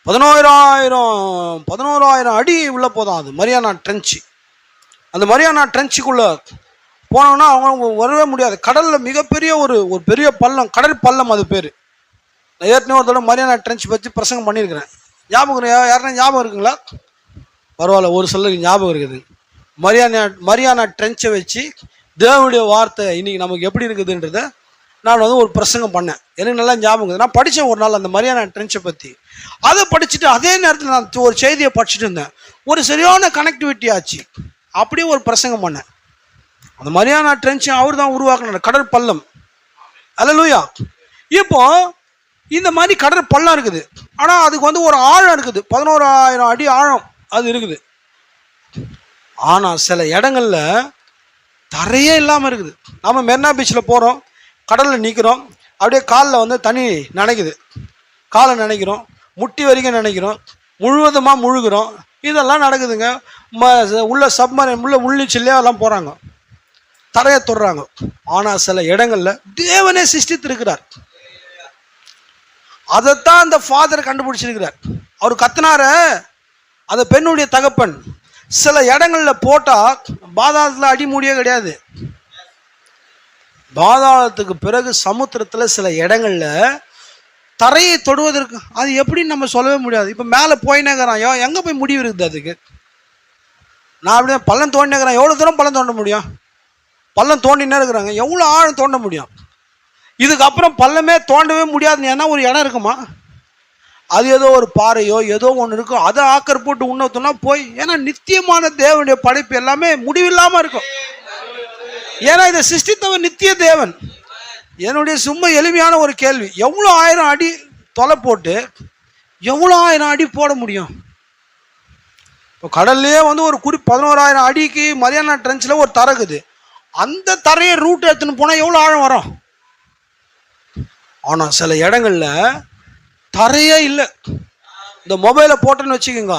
11,000 அடி உள்ள போதும் அது மரியானா ட்ரென்ச்சு. அந்த மரியானா ட்ரென்ச்சுக்குள்ள போனோம்னா அவங்க வரவே முடியாது. கடலில் மிகப்பெரிய ஒரு பெரிய பள்ளம், கடல் பள்ளம் அது பேர். நான் ஏற்கனவே ஒரு தடவை மரியானா ட்ரென்ச் பற்றி பிரசங்கம் பண்ணியிருக்கிறேன். ஞாபகம் யாருன்னா ஞாபகம் இருக்குங்களா? பரவாயில்ல, ஒரு சிலருக்கு ஞாபகம் இருக்குது. மரியானா ட்ரென்ச்சை வச்சு தேவனுடைய வார்த்தை இன்னைக்கு நமக்கு எப்படி இருக்குதுன்றத நான் வந்து ஒரு பிரசங்கம் பண்ணேன். எனக்கு நல்லா ஞாபகம் இருக்குது. நான் படித்தேன் ஒரு நாள் அந்த மரியானா ட்ரென்ச்சை பற்றி. அதை படிச்சுட்டு அதே நேரத்தில் நான் ஒரு செய்தியை படிச்சுட்டு இருந்தேன். ஒரு சரியான கனெக்டிவிட்டி ஆச்சு. அப்படியே ஒரு பிரசங்கம் பண்ணேன். அந்த மரியானா ட்ரென்ச் அவர் தான் உருவாக்குனார், கடல் பள்ளம். அல்லேலூயா. இப்போ இந்த மாதிரி கடல் பள்ளம் இருக்குது. ஆனால் அதுக்கு வந்து ஒரு ஆழம் இருக்குது, 11,000 அடி ஆழம் அது இருக்குது. ஆனால் சில இடங்கள்ல தரையே இல்லாமல் இருக்குது. நம்ம மெரினா பீச்சில் போகிறோம், கடலில் நிற்கிறோம், அப்படியே காலில் வந்து தண்ணி நினைக்குது, காலை நினைக்கிறோம், முட்டி வரைக்கும் நினைக்கிறோம், முழுவதுமாக முழுகிறோம். இதெல்லாம் நடக்குதுங்க. உள்ள சப்மரைன் உள்ள உள்ளிச்சில்லையா எல்லாம் போகிறாங்க, தரையை தொடுறாங்க. ஆனால் சில இடங்களில் தேவனே சிருஷ்டித்திருக்கிறார். அதைத்தான் அந்த ஃபாதர் கண்டுபிடிச்சிருக்கிறார். அவர் கத்தினார அந்த பெண்ணுடைய தகப்பன் சில இடங்களில் போட்டால் பாதாளத்தில் அடி மூடியே கிடையாது. பாதாளத்துக்கு பிறகு சமுத்திரத்தில் சில இடங்களில் தரையை தொடுவதற்கு அது எப்படின்னு நம்ம சொல்லவே முடியாது. இப்போ மேலே போயினேங்கிறான், எங்கே போய் முடிவு இருக்குது அதுக்கு? நான் அப்படியே பள்ளம் தோண்டினேங்கிறேன், எவ்வளோ தூரம் பள்ளம் தோண்ட முடியும்? பள்ளம் தோண்டினே இருக்கிறாங்க, எவ்வளோ ஆழம் தோண்ட முடியும்? இதுக்கப்புறம் பள்ளமே தோண்டவே முடியாதுன்னு ஏன்னா ஒரு இடம் இருக்குமா? அது ஏதோ ஒரு பாறையோ ஏதோ ஒன்று இருக்கும், அதை ஆக்கர் போட்டு உண்ணத்தோன்னா போய். ஏன்னா நித்தியமான தேவனுடைய படைப்பு எல்லாமே முடிவில்லாமல் இருக்கும். ஏன்னா இதை சிருஷ்டித்தவன் நித்திய தேவன். என்னுடைய சும்மா எளிமையான ஒரு கேள்வி, எவ்வளோ 1000 அடி தொலை போட்டு எவ்வளோ 1000 அடி போட முடியும்? இப்போ கடல்லையே வந்து ஒரு 11,000 அடிக்கு மரியானா ட்ரென்ச்சில் ஒரு தரகுது. அந்த தரையை ரூட் எடுத்துன்னு போனால் எவ்வளோ ஆழம் வரும்? ஆனால் சில இடங்கள்ல தரையே இல்லை. இந்த மொபைலை போட்டோன்னு வச்சுக்கோங்க,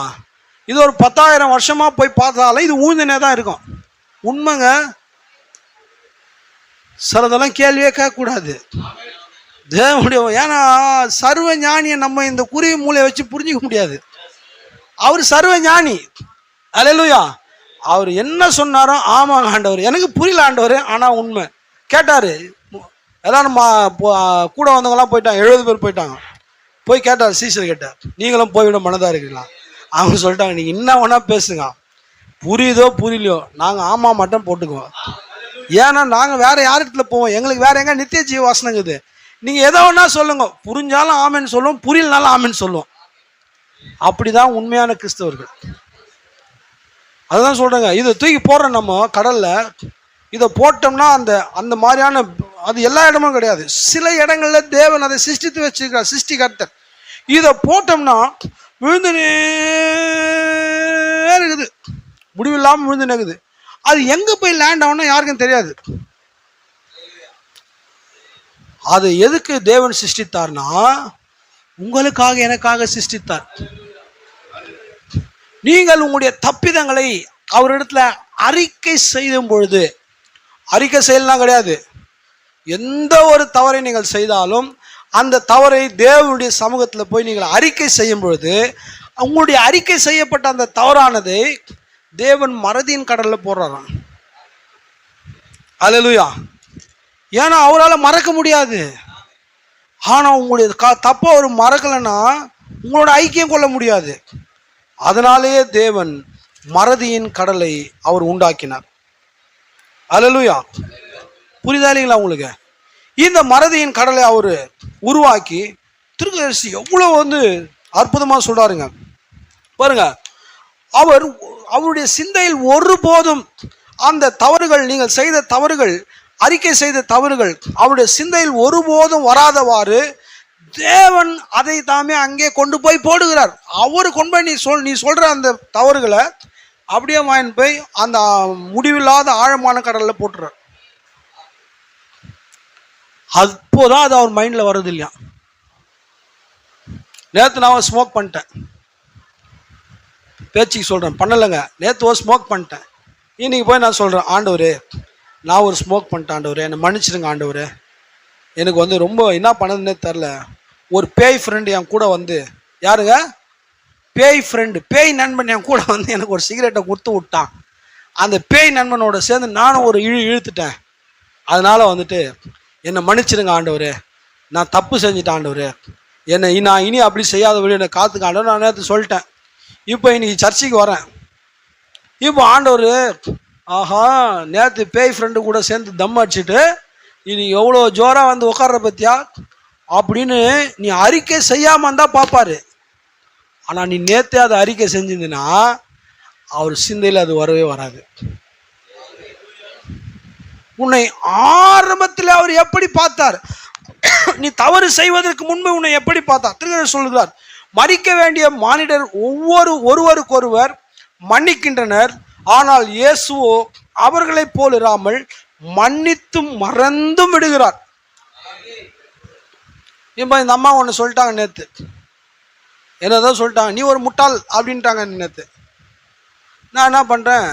இது ஒரு 10,000 வருஷமா போய் பார்த்தாலும் இது ஊழ்ந்துனே தான் இருக்கும். உண்மைங்க. சிலதெல்லாம் கேள்வியே கேட்கக்கூடாது தேவனுடைய. ஏன்னா சர்வ ஞானியை நம்ம இந்த குருவி மூளையை வச்சு புரிஞ்சிக்க முடியாது. அவர் சர்வ ஞானி. அல்லேலூயா. அவர் என்ன சொன்னாரோ ஆமாங்க ஆண்டவர், எனக்கு புரியல ஆண்டவர், ஆனால் உண்மை கேட்டார். எல்லாரும் கூட வந்தவங்களாம் போயிட்டாங்க, 70 பேர் போயிட்டாங்க. போய் கேட்டார், சீசர் கேட்டார், நீங்களும் போய்விட மனதாக இருக்கிறீங்களா? அவங்க சொல்லிட்டாங்க, நீங்கள் என்ன வேணா பேசுங்க, புரியுதோ புரியலையோ நாங்கள் ஆமா மட்டும் போட்டுக்குவோம். ஏன்னா நாங்கள் வேற யார்கிட்ட போவோம், எங்களுக்கு வேற எங்க நித்திய ஜீவ வாசனைங்குது. நீங்கள் எதை வேணா சொல்லுங்க, புரிஞ்சாலும் ஆமேன்னு சொல்லுவோம், புரியலனாலும் ஆமேன்னு சொல்லுவோம். அப்படிதான் உண்மையான கிறிஸ்தவர்கள். அதுதான் சொல்றேங்க. இதை தூக்கி போடுறோம் நம்ம கடல்ல, இதை போட்டோம்னா அந்த அந்த மாதிரியான அது எல்லா இடமும் கிடையாது. சில இடங்கள்ல தேவன் அதை சிருஷ்டித்து வச்சிருக்கார், சிருஷ்டிகர்த்தர். இதை போட்டோம்னா விழுந்துனே இருக்குது, முடிவில்லாமல் விழுந்துனே இருக்குது. அது எங்க போய் லேண்ட் ஆகும்னா யாருக்கும் தெரியாது. அது எதுக்கு தேவன் சிருஷ்டித்தார்னா உங்களுக்காக எனக்காக சிருஷ்டித்தார். நீங்கள் உங்களுடைய தப்பிதங்களை அவரிடத்துல அறிக்கை செய்யும் பொழுது, அறிக்கை செய்யலாம் கிடையாது, எந்த ஒரு தவறை நீங்கள் செய்தாலும் அந்த தவறை தேவனுடைய சமூகத்தில் போய் நீங்கள் அறிக்கை செய்யும் பொழுது உங்களுடைய அறிக்கை செய்யப்பட்ட அந்த தவறானதை தேவன் மறதியின் கடல்ல போடுறாராம். அல்லேலூயா. ஏன்னா அவரால் மறக்க முடியாது. ஆனா உங்களுடைய தப்ப அவர் மறக்கலைன்னா உங்களோட ஐக்கியம் கொள்ள முடியாது. அதனாலேயே தேவன் மறதியின் கடலை அவர் உண்டாக்கினார். அல்லேலூயா. புரியுதா இல்லைங்களா உங்களுக்கு? இந்த மறதியின் கடலை அவர் உருவாக்கி திருக்கதரிசி எவ்வளவு வந்து அற்புதமா சொல்றாருங்க பாருங்க. அவருடைய சிந்தையில் ஒருபோதும் அந்த தவறுகள், நீங்கள் செய்த தவறுகள், அறிக்கை செய்த தவறுகள் அவருடைய சிந்தையில் ஒருபோதும் வராதவாறு தேவன் அதை தாமே அங்கே கொண்டு போய் போடுகிறார். அவரு கொண்டு போய் நீ சொல்ற அந்த தவறுகளை அப்படியே வாங்கி போய் அந்த முடிவில்லாத ஆழமான கடல்ல போட்டுறார். அப்போதான் அது அவர் மைண்ட்ல வருது இல்லையா. நேற்று நான் ஸ்மோக் பண்ணிட்டேன், பேச்சுக்கு சொல்கிறேன், பண்ணலைங்க. நேற்று ஒரு ஸ்மோக் பண்ணிட்டேன், இன்னைக்கு போய் நான் சொல்கிறேன், ஆண்டவரே நான் ஒரு ஸ்மோக் பண்ணிட்டேன் ஆண்டவரே, என்னை மன்னிச்சிடுங்க ஆண்டவரே. எனக்கு வந்து ரொம்ப என்ன பண்ணதுன்னே தெரில. ஒரு பேய் ஃப்ரெண்டு என் கூட வந்து, யாருங்க பேய் ஃப்ரெண்டு, பேய் நண்பன் என் கூட வந்து எனக்கு ஒரு சிகரெட்டை கொடுத்து விட்டான். அந்த பேய் நண்பனோட சேர்ந்து நானும் ஒரு இழுத்துட்டேன். அதனால் வந்துட்டு என்னை மன்னிச்சிடுங்க ஆண்டவரே, நான் தப்பு செஞ்சுட்டேன் ஆண்டவரே, நான் இனி அப்படி செய்யாத வழி என்னை காத்துக்க ஆண்டவர். நான் நேற்று சொல்லிட்டேன். இப்போ இன்னைக்கு சர்ச்சைக்கு வரேன். இப்போ ஆண்டவர், ஆஹா நேற்று பேய் ஃப்ரெண்டு கூட சேர்ந்து தம் அடிச்சுட்டு இன்னைக்கு எவ்வளோ ஜோராக வந்து உட்கார்ற பத்தியா அப்படின்னு நீ அறிக்கை செய்யாமல் இருந்தால் பார்ப்பாரு. ஆனால் நீ நேற்றே அதை அறிக்கை செஞ்சிருந்தீன்னா அவர் சிந்தையில் அது வரவே வராது. உன்னை ஆரம்பத்தில் அவர் எப்படி பார்த்தார், நீ தவறு செய்வதற்கு முன்பு உன்னை எப்படி பார்த்தார்? திருக்குறள் சொல்லுகிறார், மன்னிக்க வேண்டிய மானிடர் ஒருவருக்கொருவர் மன்னிக்கின்றனர், ஆனால் இயேசுவோ அவர்களைப் போல் இராமல் மன்னித்தும் மறந்தும் விடுகிறார். இப்போ இந்த அம்மா ஒன்று சொல்லிட்டாங்க நேற்று, என்னதான் சொல்லிட்டாங்க, நீ ஒரு முட்டாள் அப்படின்ட்டாங்க நேற்று. நான் என்ன பண்ணுறேன்,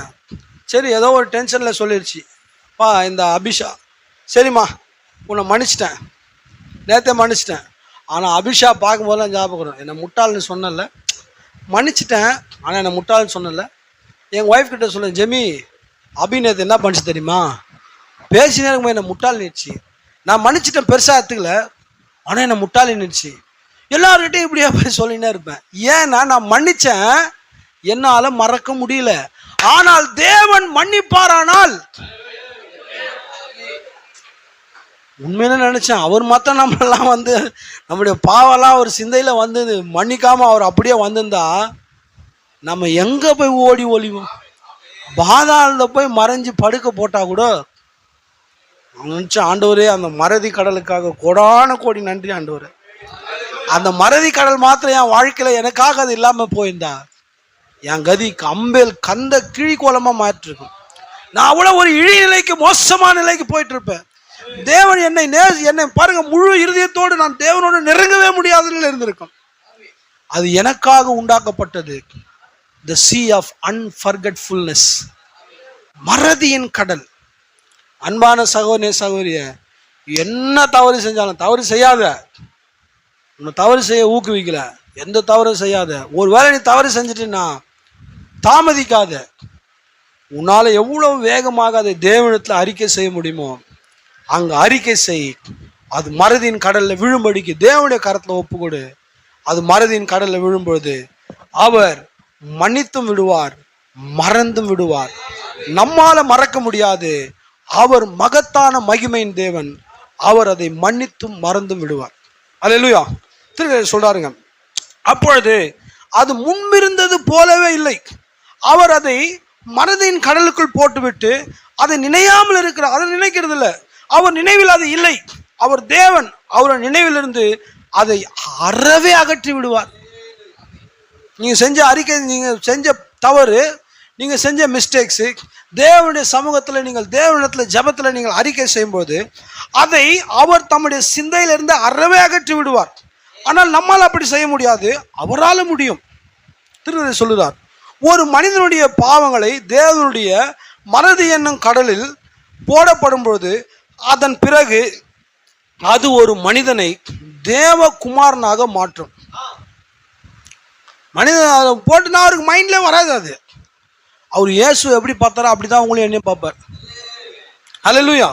சரி ஏதோ ஒரு டென்ஷனில் சொல்லிடுச்சு பா இந்த அபிஷா, சரிம்மா உன்னை மன்னிச்சிட்டேன், நேற்றே மன்னிச்சிட்டேன். ஆனால் அபிஷா பார்க்கும்போதெல்லாம் ஞாபகம், என்னை முட்டாள்னு சொன்னல, மன்னிச்சிட்டேன் ஆனால் என்னை முட்டாள்னு சொன்னல. எங்கள் ஒய்ஃப் கிட்ட சொல்ல, ஜெமி அபி நேற்று என்ன பண்ணிச்சு தெரியுமா, பேசினே இருக்கும்போது என்னை முட்டாள் நினைச்சு, நான் மன்னிச்சிட்டேன் பெருசாக எடுத்துக்கல, ஆனால் என்னை முட்டாளி நினைச்சு. எல்லார்கிட்டையும் இப்படியா போய் சொல்லினே இருப்பேன். ஏன்னா நான் மன்னிச்சேன், என்னால் மறக்க முடியல. ஆனால் தேவன் மன்னிப்பாரானால், உண்மையில நினைச்சேன் அவர் மற்ற நம்மளாம் வந்து நம்முடைய பாவெல்லாம் ஒரு சிந்தையில் வந்து மன்னிக்காம அவர் அப்படியே வந்திருந்தா நம்ம எங்கே போய் ஓடி ஒளிவோம்? பாதாளத்தில் போய் மறைஞ்சு படுக்க போட்டால் கூட நினச்ச, ஆண்டவரே அந்த மறதி கடலுக்காக கோடான கோடி நன்றி ஆண்டவரே. அந்த மறதி கடல் மாத்திரம் என் வாழ்க்கையில் எனக்காக அது இல்லாமல் போயிருந்தா என் கதி அம்பேல் கந்த கிழிக்கோலமாக மாற்றிருக்கும். நான் அவ்வளோ ஒரு இழி நிலைக்கு, மோசமான நிலைக்கு போயிட்டு இருப்பேன். தேவன் என்னை பாருங்க, முழு இருதயத்தோடு நான் தேவனோடு நெருங்கவே முடியாதுன்னு இருந்திருக்கும். அது எனக்காக உண்டாக்கப்பட்டது. The sea of unforgetfulness, மறதியின் கடல். அன்பான சகோதரனே சகோதரிய, என்ன தவறு செஞ்சாலும் தவறு செய்யாத, உன்னை தவறு செய்ய ஊக்குவிக்கல, எந்த தவறும் செய்யாத. ஒருவேளை நீ தவறு செஞ்சிட்டீன்னா தாமதிக்காத, உன்னால் எவ்வளவு வேகமாக அதை தேவனிடத்தில் அறிக்கை செய்ய முடியுமோ அங்கே அறிக்கை செய். அது மறதியின் கடலில் விழும்படிக்கு தேவனுடைய கரத்தில் ஒப்புக்கொடு. அது மறதியின் கடலில் விழும்பொழுது அவர் மன்னித்தும் விடுவார், மறந்தும் விடுவார். நம்மால மறக்க முடியாது, அவர் மகத்தான மகிமையின் தேவன், அவர் அதை மன்னித்தும் மறந்தும் விடுவார். அல்லேலூயா. திருக்குறள் சொல்றாருங்க, அப்பொழுது அது முன்பிருந்தது போலவே இல்லை, அவர் அதை மறதியின் கடலுக்குள் போட்டுவிட்டு அதை நினையாமல் இருக்கிறார். அதை நினைக்கிறது இல்லை, அவர் நினைவில் அது இல்லை. அவர் தேவன், அவர் நினைவிலிருந்து அதை அறவே அகற்றி விடுவார். நீங்கள் செஞ்ச அறிக்கை, நீங்கள் செஞ்ச தவறு, நீங்கள் செஞ்ச மிஸ்டேக்ஸு தேவனுடைய சமூகத்தில், நீங்கள் தேவனிடத்தில் ஜெபத்தில் நீங்கள் அறிக்கை செய்யும்போது அதை அவர் தம்முடைய சிந்தையிலிருந்து அறவே அகற்றி விடுவார். ஆனால் நம்மால் அப்படி செய்ய முடியாது, அவரால் முடியும். திருக்குறள் சொல்லுகிறார், ஒரு மனிதனுடைய பாவங்களை தேவனுடைய மறதி என்னும் கடலில் போடப்படும் பொழுது அதன் பிறகு அது ஒரு மனிதனை தேவகுமாரனாக மாற்றும். மனிதன் போட்டுனா அவருக்கு மைண்ட்ல வராது. அது அவர் இயேசு எப்படி பார்த்தாரோ அப்படிதான் உங்களையும் என்னையும் பார்ப்பார். அல்லேலூயா.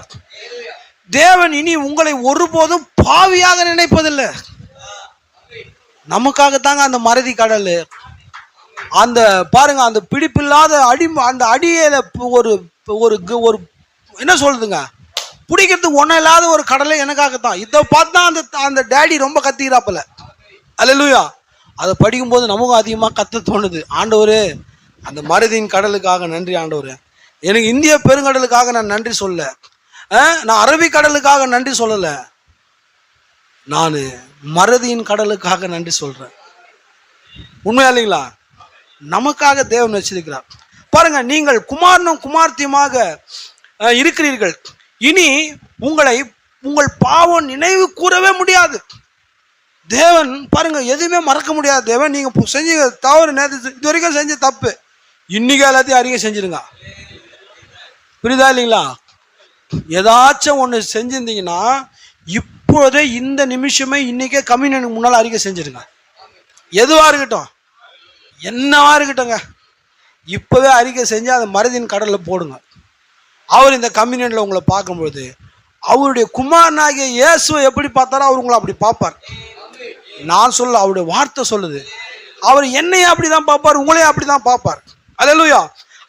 தேவன் இனி உங்களை ஒருபோதும் பாவியாக நினைப்பதில்லை. நமக்காகத்தாங்க அந்த மறதி கடல், அந்த பாருங்க, அந்த பிடிப்பில்லாத அந்த அடியில ஒரு ஒரு ஒரு என்ன சொல்றதுங்க, பிடிக்கிறதுக்கு ஒன்றும் இல்லாத ஒரு கடலை எனக்காகத்தான். இதை பார்த்தா அந்த டேடி ரொம்ப கத்திக்கிறாப்பல. அல்லேலூயா. அதை படிக்கும்போது நமக்கும் அதிகமாக கத்த தோணுது. ஆண்டவரே, அந்த மறதியின் கடலுக்காக நன்றி ஆண்டவரே. எனக்கு இந்திய பெருங்கடலுக்காக நான் நன்றி சொல்ல, நான் அரபிக் கடலுக்காக நன்றி சொல்லலை, நான் மறதியின் கடலுக்காக நன்றி சொல்றேன். உண்மையா இல்லைங்களா? நமக்காக தேவன் வச்சிருக்கிறார். பாருங்க, நீங்கள் குமாரனும் குமார்த்தியுமாக இருக்கிறீர்கள். இனி உங்களை உங்கள் பாவம் நினைவு கூறவே முடியாது. தேவன் பாருங்க, எதுவுமே மறக்க முடியாது தேவன். நீங்க செஞ்ச தவறு, நேற்று இது வரைக்கும் செஞ்ச தப்பு, இன்னைக்கு எல்லாத்தையும் அறிக்கை செஞ்சிருங்க. புரியுதா இல்லைங்களா? ஏதாச்சும் ஒன்று செஞ்சிருந்தீங்கன்னா இப்போதே இந்த நிமிஷமே இன்னைக்கே கம்யூனியனுக்கு முன்னால் அறிக்கை செஞ்சிருங்க. எதுவா இருக்கட்டும், என்னவா இருக்கட்டும்ங்க, இப்போவே அறிக்கை செஞ்சு அதை மறதியின் கடலில் போடுங்க. அவர் இந்த கம்யூனியனில் உங்களை பார்க்கும்பொழுது அவருடைய குமாரனாகிய இயேசுவை எப்படி பார்த்தாரோ அவர் உங்களை அப்படி பார்ப்பார். நான் சொல்ல, அவருடைய வார்த்தை சொல்லுது. அவர் என்னையும் அப்படி தான் பார்ப்பார், உங்களையும் அப்படி தான் பார்ப்பார். அல்லேலூயா.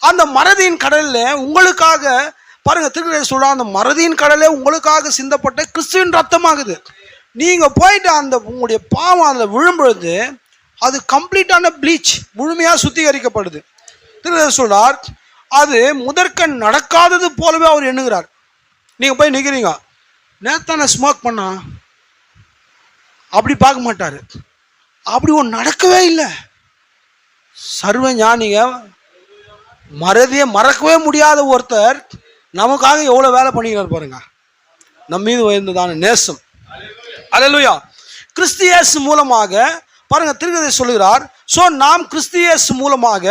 அந்த மறதியின் கடலில் உங்களுக்காக பாருங்க, திருக்குறள் சொல்ற, அந்த மறதியின் கடலே உங்களுக்காக சிந்தப்பட்ட கிறிஸ்துவின் ரத்தமாகுது. நீங்க போயிட்டு அந்த உங்களுடைய பாவம் அதில் விழும்பொழுது அது கம்ப்ளீட்டான ப்ளீச், முழுமையாக சுத்திகரிக்கப்படுது. திருக்குறள் சொல்றார், அது முதற்கண் நடக்காதது போலவே அவர் எண்ணுகிறார். நீங்க போய் நிற்கிறீங்க, நேத்தான ஸ்மோக் பண்ணா, அப்படி பார்க்க மாட்டாரு. அப்படி ஒன்று நடக்கவே இல்லை. சர்வ ஞானிக, மறதியை மறக்கவே முடியாத ஒருத்தர் நமக்காக எவ்வளோ வேலை பண்ணிக்கிறார் பாருங்க. நம் மீது உயர்ந்ததான நேசம். அல்லேலூயா. கிறிஸ்து இயேசு மூலமாக பாருங்க, திருக்குறள் சொல்லுகிறார், ஸோ நாம் கிறிஸ்து இயேசு மூலமாக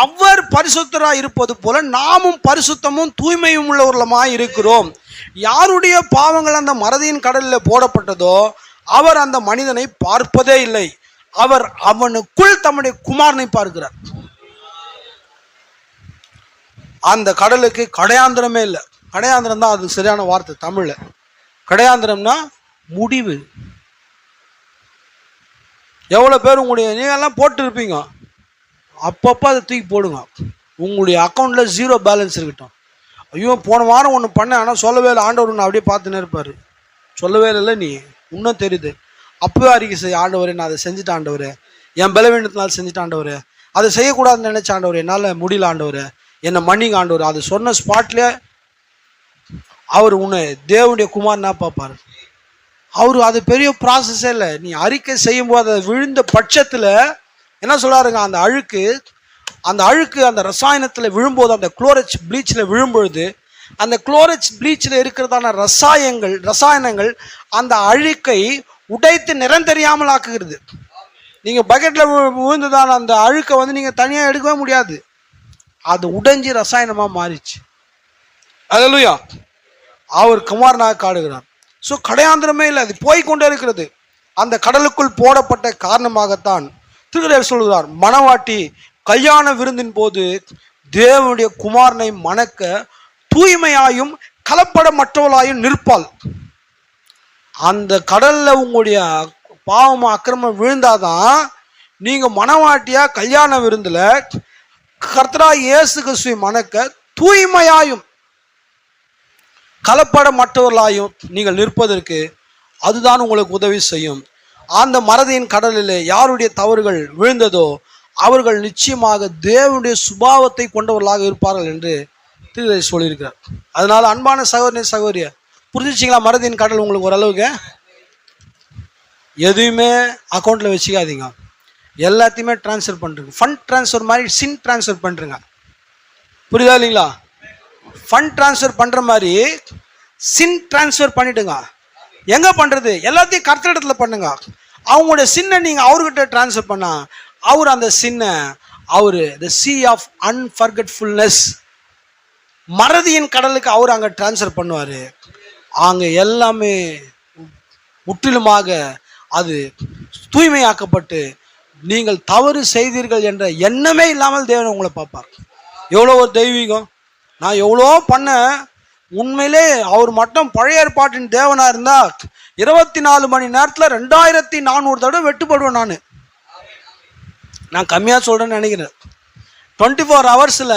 அவர் பரிசுத்தராக இருப்பது போல நாமும் பரிசுத்தமும் தூய்மையும் உள்ளவர்களுமாய் இருக்கிறோம். யாருடைய பாவங்கள் அந்த மறதியின் கடலில் போடப்பட்டதோ அவர் அந்த மனிதனை பார்ப்பதே இல்லை. அவர் அவனுக்குள் தம்முடைய குமாரனை பார்க்கிறார். அந்த கடலுக்கு கடையாந்திரமே இல்லை. கடையாந்திரம் தான் அது சரியான வார்த்தை தமிழ்ல. கடையாந்திரம்னா முடிவு. எவ்வளோ பேர் உங்களுடைய நீங்கள்லாம் போட்டு இருப்பீங்க, அப்பப்போ அதை தூக்கி போடுங்க. உங்களுடைய அக்கௌண்ட்டில் 0 பேலன்ஸ் இருக்கட்டும். ஐயோ போன வாரம் ஒன்று பண்ணேன், ஆனால் சொல்லவே இல்லை, ஆண்டவர் ஒன்று அப்படியே பார்த்துன்னே இருப்பார். சொல்லவே இல்லை, நீ இன்னும் தெரியுது. அப்பவே அறிக்கை செய்ய, ஆண்டவரே நான் அதை செஞ்சுட்டேன் ஆண்டவரே, என் பலவீனத்தினால் செஞ்சுட்டேன் ஆண்டவரே, அதை செய்யக்கூடாதுன்னு நினைச்ச ஆண்டவரே, என்னால் முடியல ஆண்டவரே, என்னை மன்னிங்க ஆண்டவர். அது சொன்ன ஸ்பாட்லேயே அவர் உன்னை தேவனுடைய குமாரனா பார்ப்பார். அவரு அது பெரிய ப்ராசஸே இல்லை. நீ அறிக்கை செய்யும் போது அதை விழுந்த பட்சத்தில் என்ன சொல்றாருங்க, அந்த அழுக்கு அந்த ரசாயனத்தில் விழும்போது, அந்த குளோரேஜ் ப்ளீச்சில் விழும்பொழுது, அந்த குளோரேஜ் ப்ளீச்சில் இருக்கிறதான ரசாயனங்கள் அந்த அழுக்கை உடைத்து நிறம் தெரியாமல் ஆக்குகிறது. நீங்கள் பக்கெட்டில் விழுந்ததான அந்த அழுக்கை வந்து நீங்கள் தனியாக எடுக்கவே முடியாது. அது உடைஞ்சி ரசாயனமாக மாறிச்சு. அல்லேலூயா. அவர் குமாரனாக காடுகிறார். ஸோ கடையாந்திரமே இல்லை, அது போய்கொண்டே இருக்கிறது. அந்த கடலுக்குள் போடப்பட்ட காரணமாகத்தான் திருக்குறள் சொல்கிறார், மணவாட்டி கல்யாண விருந்தின் போது தேவனுடைய குமாரனை மணக்க தூய்மையாயும் கலப்படமற்றவளாயும் நிற்பாள். அந்த கடல்ல உங்களுடைய பாவம் அக்கிரமம் விழுந்தாதான் நீங்க மணவாட்டியா கல்யாண விருந்துல கர்த்தராகிய இயேசு கிறிஸ்துவை மணக்க தூய்மையாயும் கலப்படமற்றவர்களாயும் நீங்கள் நிற்பதற்கு அதுதான் உங்களுக்கு உதவி செய்யும். அந்த மறதியின் கடலில் யாருடைய தவறுகள் விழுந்ததோ அவர்கள் நிச்சயமாக தேவனுடைய சுபாவத்தை கொண்டவர்களாக இருப்பார்கள் என்று திருக்குறள் சொல்லியிருக்கிறார். அதனால அன்பான சகோதரனே சகோதரிய, புரிஞ்சிச்சிங்களா? மறதியின் கடல் உங்களுக்கு ஓரளவுக்கு. எதுவுமே அக்கௌண்ட்டில் வச்சுக்காதீங்க, எல்லாத்தையுமே ட்ரான்ஸ்ஃபர் பண்ணுறீங்க. ஃபண்ட் ட்ரான்ஸ்ஃபர் மாதிரி சின் ட்ரான்ஸ்ஃபர் பண்ணுறீங்க. புரியுதா இல்லைங்களா? ஃபண்ட் ட்ரான்ஸ்ஃபர் பண்ணுற மாதிரி சின் ட்ரான்ஸ்ஃபர் பண்ணிட்டுங்க. எங்கே பண்ணுறது? எல்லாத்தையும் கர்த்தரிடத்தில் பண்ணுங்க. அவங்களுடைய சின்னை நீங்கள் அவர்கிட்ட ட்ரான்ஸ்ஃபர் பண்ணால் அவர் அந்த சின்னை த சீ ஆஃப் அன்ஃபர்கெட்ஃபுல்னஸ், மறதியின் கடலுக்கு அவர் அங்கே ட்ரான்ஸ்ஃபர் பண்ணுவார். அங்கே எல்லாமே முற்றிலுமாக அது தூய்மையாக்கப்பட்டு நீங்கள் தவறு செய்தீர்கள் என்ற எண்ணமே இல்லாமல் தேவன் உங்களை பார்ப்பார். எவ்வளோ ஒரு தெய்வீகம்! நான் எவ்வளோ பண்ண, உண்மையிலே அவர் மட்டும் பழைய ஏற்பாட்டின் தேவனாக இருந்தால் 24 மணி நேரத்தில் 2400 தடவை வெட்டுப்படுவேன். நான் கம்மியாக சொல்கிறேன்னு நினைக்கிறேன். 24 ஹவர்ஸில்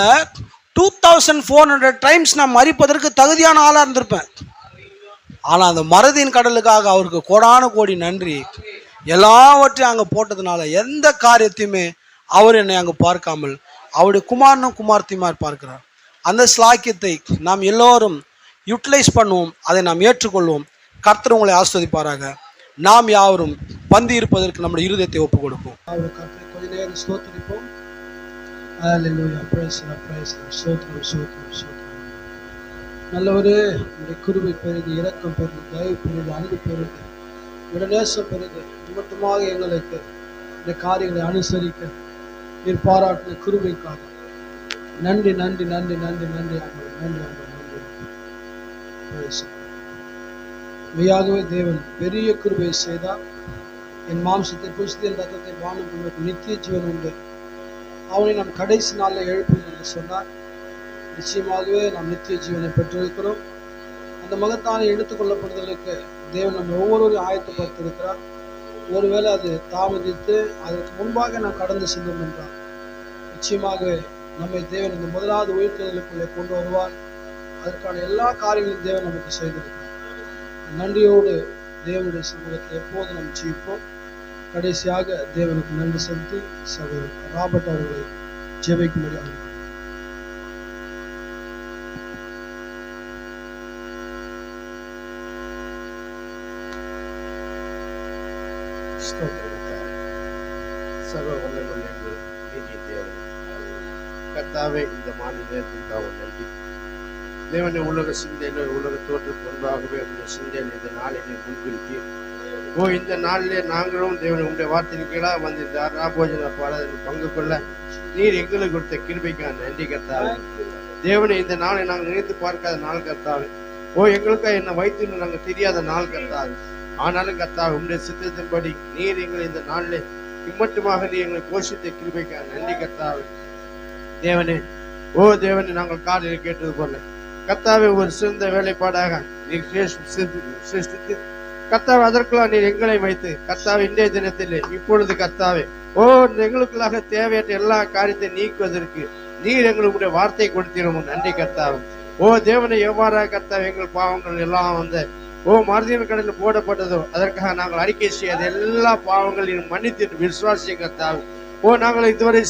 2400 டைம்ஸ் நான் மறிப்பதற்கு தகுதியான ஆளாக இருந்திருப்பேன். ஆனால் அந்த மறதியின் கடலுக்காக அவருக்கு கோடான கோடி நன்றி. எல்லாவற்றையும் அங்கே போட்டதுனால எந்த காரியத்தையுமே அவர் என்னை அங்கே பார்க்காமல் அவருடைய குமாரனும் குமார்த்தியுமார் பார்க்கிறார். அந்த ஸ்லாக்கியத்தை நாம் எல்லோரும் யூட்டிலைஸ் பண்ணுவோம், அதை நாம் ஏற்றுக்கொள்வோம். கர்த்தர் உங்களை ஆஸ்வதிப்பாராக. நாம் யாவரும் பந்தி இருப்பதற்கு நம்முடைய இருதயத்தை ஒப்புக் கொடுப்போம். கொஞ்ச நேரம் ஸ்தோத்திரிப்போம். நல்லவரே, உங்களுடைய கிருபை பெருது, இரக்கம் பெருது, தயவு பெருது, அன்பு பெருது. உங்களுடைய நேசம் பெருக மட்டுமாக எங்களுக்கு இந்த காரியங்களை அனுசரிக்க நீர் பாராட்டின கிருபைக்காக நன்றி நன்றி நன்றி நன்றி நன்றி ஆண்டவரே, நன்றி ஆண்டவரே, நன்றி. மெய்யாகவே தேவன் பெரிய கிருபை செய்தார். என் மாம்சத்தை புசித்து என் ரத்தத்தை பானம் பண்ணுவதற்கு நித்திய ஜீவன் உண்டு, அவனை நாம் கடைசி நாளில் எழுப்புவோம் என்று சொன்னார். நிச்சயமாகவே நாம் நித்திய ஜீவனை பெற்றிருக்கிறோம். அந்த மகத்தான எடுத்துக்கொள்ளப்படுதலுக்கு தேவன் நம்ம ஒவ்வொருவரையும் ஆயத்தப்படுத்தியிருக்கிறார். ஒருவேளை அது தாமதித்து அதற்கு முன்பாக நாம் கடந்து செல்லும் என்றார் நிச்சயமாகவே நம்மை தேவன் இந்த முதலாவது உயிர்த்தெழுதலுக்குள்ளே கொண்டு வருவார். அதற்கான எல்லா காரியங்களையும் தேவன் நமக்கு செய்திருக்கிறார். நன்றியோடு தேவனுடைய சமூகத்தில் எப்போது நாம் ஜீவிப்போம். கடைசியாக தேவனுக்கு நன்றி செலுத்தி சகோதரர் ராபர்ட் அவர்களை ஜெபிக்கும்படி அனுப்பி கர்த்தாவே, இந்த மாநில நேரத்திற்காக நன்றி. தேவனை உலக சிந்தையில உலக தோற்றத்துக்கு முன்பாகவே உங்களுடைய சிந்தையில் இந்த நாளினை முன்குறித்தீர். இந்த நாளிலே நாங்களும் தேவனை உங்களுடைய வார்த்தைக்கெல்லாம் வந்து இந்த ராபோஜன பாடத்தில் பங்கு கொள்ள நீர் எங்களுக்கு கொடுத்த கிருபைக்காக நன்றி கர்த்தாவே. தேவனை இந்த நாளை நாங்கள் நினைத்து பார்க்காத நாள் கர்த்தாவே. எங்களுக்காக என்ன வைத்து நாங்கள் தெரியாத நாள் கர்த்தாவே. ஆனாலும் கர்த்தாவே, உங்களுடைய சித்தத்தின்படி நீர் எங்களை இந்த நாளிலே இம்மட்டுமாக நீ எங்களை போஷித்த கிருபைக்காக நன்றி கர்த்தாவே. தேவனே, தேவனை நாங்கள் காலையில் கேட்டது போல கர்த்தாவே ஒரு சிறந்த வேலைப்பாடாக நீர் சிருஷ்டித்து கர்த்தாவே அதற்குள்ள நீர் எங்களை வைத்து கர்த்தாவே இன்றைய தினத்திலே இப்பொழுது கர்த்தாவே எங்களுக்குள்ளாக தேவையற்ற எல்லா காரியத்தை நீக்குவதற்கு நீர் எங்களுடைய வார்த்தை கொடுத்திரும் நன்றி கர்த்தாவே. தேவனை எவ்வாறாக கர்த்தாவே எங்கள் பாவங்கள் எல்லாம் வந்து மருதியின் கடலில் போடப்பட்டதோ அதற்காக நாங்கள் அறிக்கை செய்யாத எல்லா பாவங்களையும் மன்னித்து விசுவாசிய கர்த்தாவே. நாங்கள் இதுவரை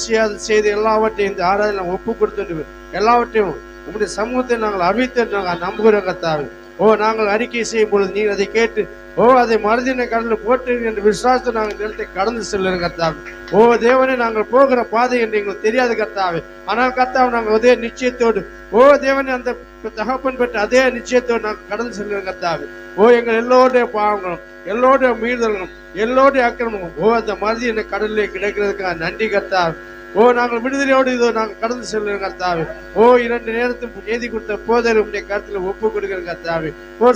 செய்த எல்லாவற்றையும் இந்த ஆராதனை ஒப்பு கொடுத்து எல்லாவற்றையும் உங்களுடைய சமூகத்தை நாங்கள் அறிவித்து நாங்கள் நம்புகிறோம் கர்த்தாவே. நாங்கள் அறிக்கை செய்யும் பொழுது நீங்கள் அதை கேட்டு அதை மருதினை கடலில் போட்டு என்ற விசுவாசத்தை நாங்கள் நிலத்தை கடந்து செல்லுறோம் கர்த்தாவே. தேவனை நாங்கள் போகிற பாதை என்று எங்களுக்கு தெரியாது கர்த்தாவே. ஆனால் கர்த்தாவே நாங்கள் அதே நிச்சயத்தோடு தேவனை அந்த தகப்பன் பெற்ற அதே நிச்சயத்தோடு நாங்கள் கடந்து செல்லுறோம் கர்த்தாவே. எங்கள் எல்லோருடைய பாவங்களும் எல்லோருடைய மீறுதல்களும் எல்லோருடைய அக்கிரமமும் அந்த மருதினை கடலிலே கிடைக்கிறதுக்காக நன்றி கர்த்தாவே. நாங்கள் விடுதலையோடு இதோ நாங்கள் கடந்து செல்லுறோம் கர்த்தாவே. 2 நேரத்துக்கு எழுதி கொடுத்த போதல் உடைய கருத்துல ஒப்பு கொடுக்கிற கர்த்தாவே.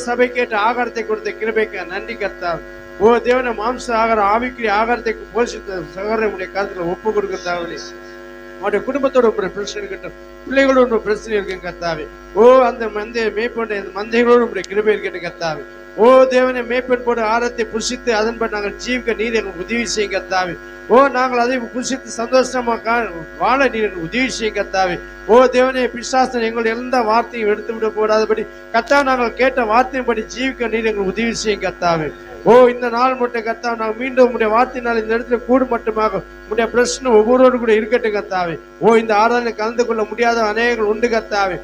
சபை கேட்ட ஆகாரத்தை கொடுத்த கிருபைக்கு நன்றி கர்த்தாவே. தேவனை மாம்ச ஆகாரம் ஆவிக்குரிய ஆகாரத்தை போஷித்த சகோதரனுடைய கருத்துல ஒப்பு கொடுக்கத்தாவே. அவருடைய குடும்பத்தோட ஒரு பிரச்சனை இருக்கட்டும், பிள்ளைகளோட ஒரு பிரச்சனை இருக்கு கர்த்தாவே. அந்த மந்தைய மேய்ப்போட மந்தைகளோடு உடைய கிருபை இருக்கட்டும் கர்த்தாவே. தேவனை மேய்ப்பன் போட ஆரத்தை புசித்து அதன்படி நாங்கள் ஜீவிக்க நீர் எங்களுக்கு உதவி செய்யும் கர்த்தாவே. நாங்கள் அதை புசித்து சந்தோஷமா வாழ நீர் உதவி செய்யும் கர்த்தாவே. தேவனே, பிசாசன் எங்களுடைய எந்த வார்த்தையும் எடுத்து விட போடாதபடி கர்த்தாவே நாங்கள் கேட்ட வார்த்தையின்படி ஜீவிக்க நீர் எங்களுக்கு உதவி செய்யும் கர்த்தாவே. இந்த நாள் மட்டும் கர்த்தாவே நாங்கள் மீண்டும் உங்களுடைய வார்த்தையினால் இந்த இடத்துல கூடு மட்டுமாக உங்களுடைய பிரச்சனை ஒவ்வொருவரும் கூட இருக்கட்டும் கர்த்தாவே. இந்த ஆராதனை கலந்து கொள்ள முடியாத அநேகங்கள் உண்டு கர்த்தாவே.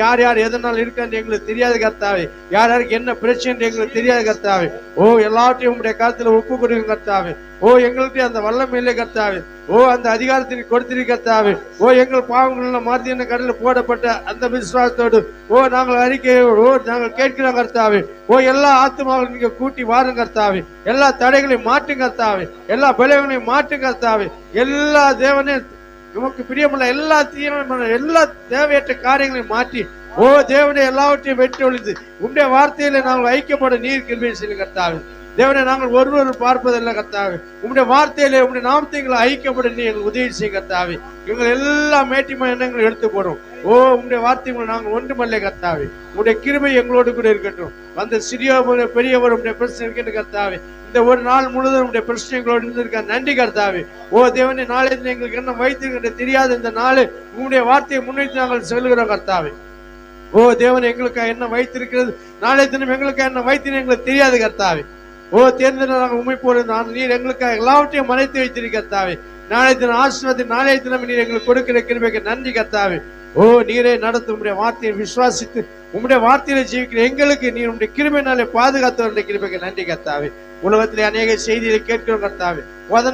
யார் யார் எதனால் இருக்கான்னு எங்களுக்கு தெரியாது கர்த்தாவே. யார் யாருக்கு என்ன பிரச்சனை எங்களுக்கு தெரியாது கர்த்தாவே. எல்லாத்தையும் உங்களுடைய கருத்துல ஒப்பு கொடுங்க கர்த்தாவே. எங்களுக்கு அந்த வல்லமை இல்லை கர்த்தாவே. அந்த அதிகாரத்திற்கு கொடுத்திருக்கத்தாவே. எங்கள் பாவங்கள் மருதின கடலில் போடப்பட்ட அந்த விசுவாசத்தோடு நாங்கள் அறிக்கையோடு நாங்கள் கேட்கிறோம் கர்த்தாவே. எல்லா ஆத்மாவும் நீங்க கூட்டி வாருங்க கர்த்தாவே. எல்லா தடைகளையும் மாற்றுங்க கர்த்தாவே. எல்லா விளைவுகளையும் மாற்றுங்க கர்த்தாவே. எல்லா தேவனே நமக்கு பிரியமுள்ள எல்லா தீவிர எல்லா தேவையற்ற காரியங்களையும் மாற்றி தேவனை எல்லாவற்றையும் வெற்றி ஒழித்து உங்களுடைய வார்த்தையில நாங்கள் ஐக்கியப்பட நீர் கிருபை செய்யுங்க கர்த்தாவே. தேவனை நாங்கள் ஒருவர் பார்ப்பதில்லை கர்த்தாவே. உங்களுடைய வார்த்தையிலே உங்களுடைய நாமத்தை ஐக்கியப்பட நீ எங்களுக்கு உதவி செய்ய கர்த்தாவே. எங்கள் எல்லா மேட்டிமை எண்ணங்களும் எடுத்து போறோம். உங்களுடைய வார்த்தைகளை நாங்கள் ஒன்றுமல்ல கர்த்தாவே. உங்களுடைய கிருபை எங்களோடு கூட இருக்கட்டும். அந்த சிறியவர் பெரியவர் உங்களுடைய பிரச்சனை இருக்கட்டும் கர்த்தாவே. இந்த ஒரு நாள் முழுவதும் உங்களுடைய பிரச்சனைகளோடு இருந்திருக்க நன்றி கர்த்தாவே. தேவனை நாளை எங்களுக்கு என்ன வைத்திருக்கின்ற தெரியாத இந்த நாள் உங்களுடைய வார்த்தையை முன்வைத்து நாங்கள் சொல்லுகிறோம் கர்த்தாவே. தேவனை எங்களுக்கு என்ன வைத்திருக்கிறது நாளை தினம் எங்களுக்கு என்ன வைத்திரு எங்களுக்கு தெரியாது கர்த்தாவே. தேர்ந்தெடுத்து நாங்கள் உண்மை போல நீர் எங்களுக்காக எல்லாவற்றையும் மறைத்து வைத்திருக்க கர்த்தாவே. நாளை தினம் ஆசீர்வாதத்தை நாளைய தினம் நீர் எங்களுக்கு கொடுக்கிற கிருபைக்கு நன்றி கர்த்தாவே. நீரே நடத்தும் உங்களுடைய வார்த்தையை விசுவாசித்து உங்களுடைய வார்த்தையில ஜீவிக்கிற எங்களுக்கு நீர் உங்களுடைய கிருபையினாலே பாதுகாத்தவருடைய கிருபைக்கு நன்றி கர்த்தாவே. உலகத்திலே அநேக செய்திகளை கேட்கிறோம் கர்த்தாவே.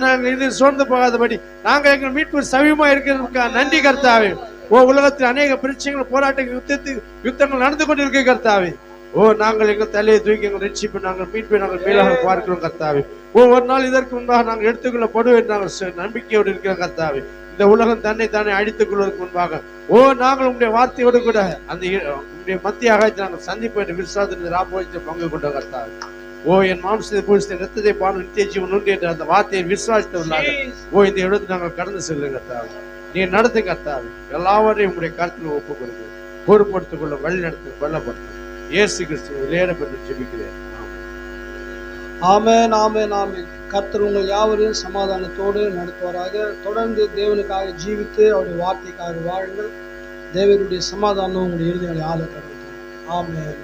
நாங்கள் சோர்ந்து போகாதபடி நாங்கள் எங்கள் மீட்பு சமீபமா இருக்கிறதுக்காக நன்றி கர்த்தாவே. உலகத்தில் அநேக பிரச்சனைகள் போராட்ட யுத்தங்கள் நடந்து கொண்டிருக்க கர்த்தாவே. நாங்கள் எங்கள் தலையை தூக்கி எங்கள் ரட்சிப்பு நாங்கள் மீட்பை நாங்கள் மேலாக பார்க்கிறோம் கர்த்தாவே. ஒரு நாள் இதற்கு முன்பாக நாங்கள் எடுத்துக்கொள்ளப்படுவோம் என்று நாங்கள் நம்பிக்கையோடு இருக்கிறோம் கர்த்தாவே. இந்த உலகம் தன்னை தானே அடித்துக் கொள்வதற்கு முன்பாக நாங்கள் உங்களுடைய வார்த்தையோடு கூட அந்த உங்களுடைய மத்திய ஆகாயத்தை நாங்கள் சந்திப்போம் என்று விசுவாசத்தில் ராப்போஜத்தை பங்கு கொண்ட கர்த்தாவே. என் மாம்சத்தை பூசித்த ரத்தத்தை பாடும் நித்திய ஜீவன் உண்டு என்ற அந்த வார்த்தையை விசுவாசித்தவர்களாக இந்த இடத்தை நாங்கள் கடந்து செல்லுங்க கர்த்தாவே. நீ நடத்து கர்த்தாவே. எல்லாவரையும் உங்களுடைய கருத்தில் ஒப்புக் கொடுங்க. பொறுப்படுத்திக் கொள்ள வழி நடத்த பலப்படுத்தும் இயேசு கிறிஸ்துவை விளையாடப்பட்டு ஜெபிக்கிறேன். ஆமென், ஆமென், ஆமென். கர்த்தர் உங்கள் யாவரையும் சமாதானத்தோடு நடத்துவாராக. தொடர்ந்து தேவனுக்காக ஜீவித்து அவருடைய வார்த்தைக்காக வாழுங்கள். தேவனுடைய சமாதானம் உங்களுடைய இருதயங்களை ஆள கடவுள். ஆமென்.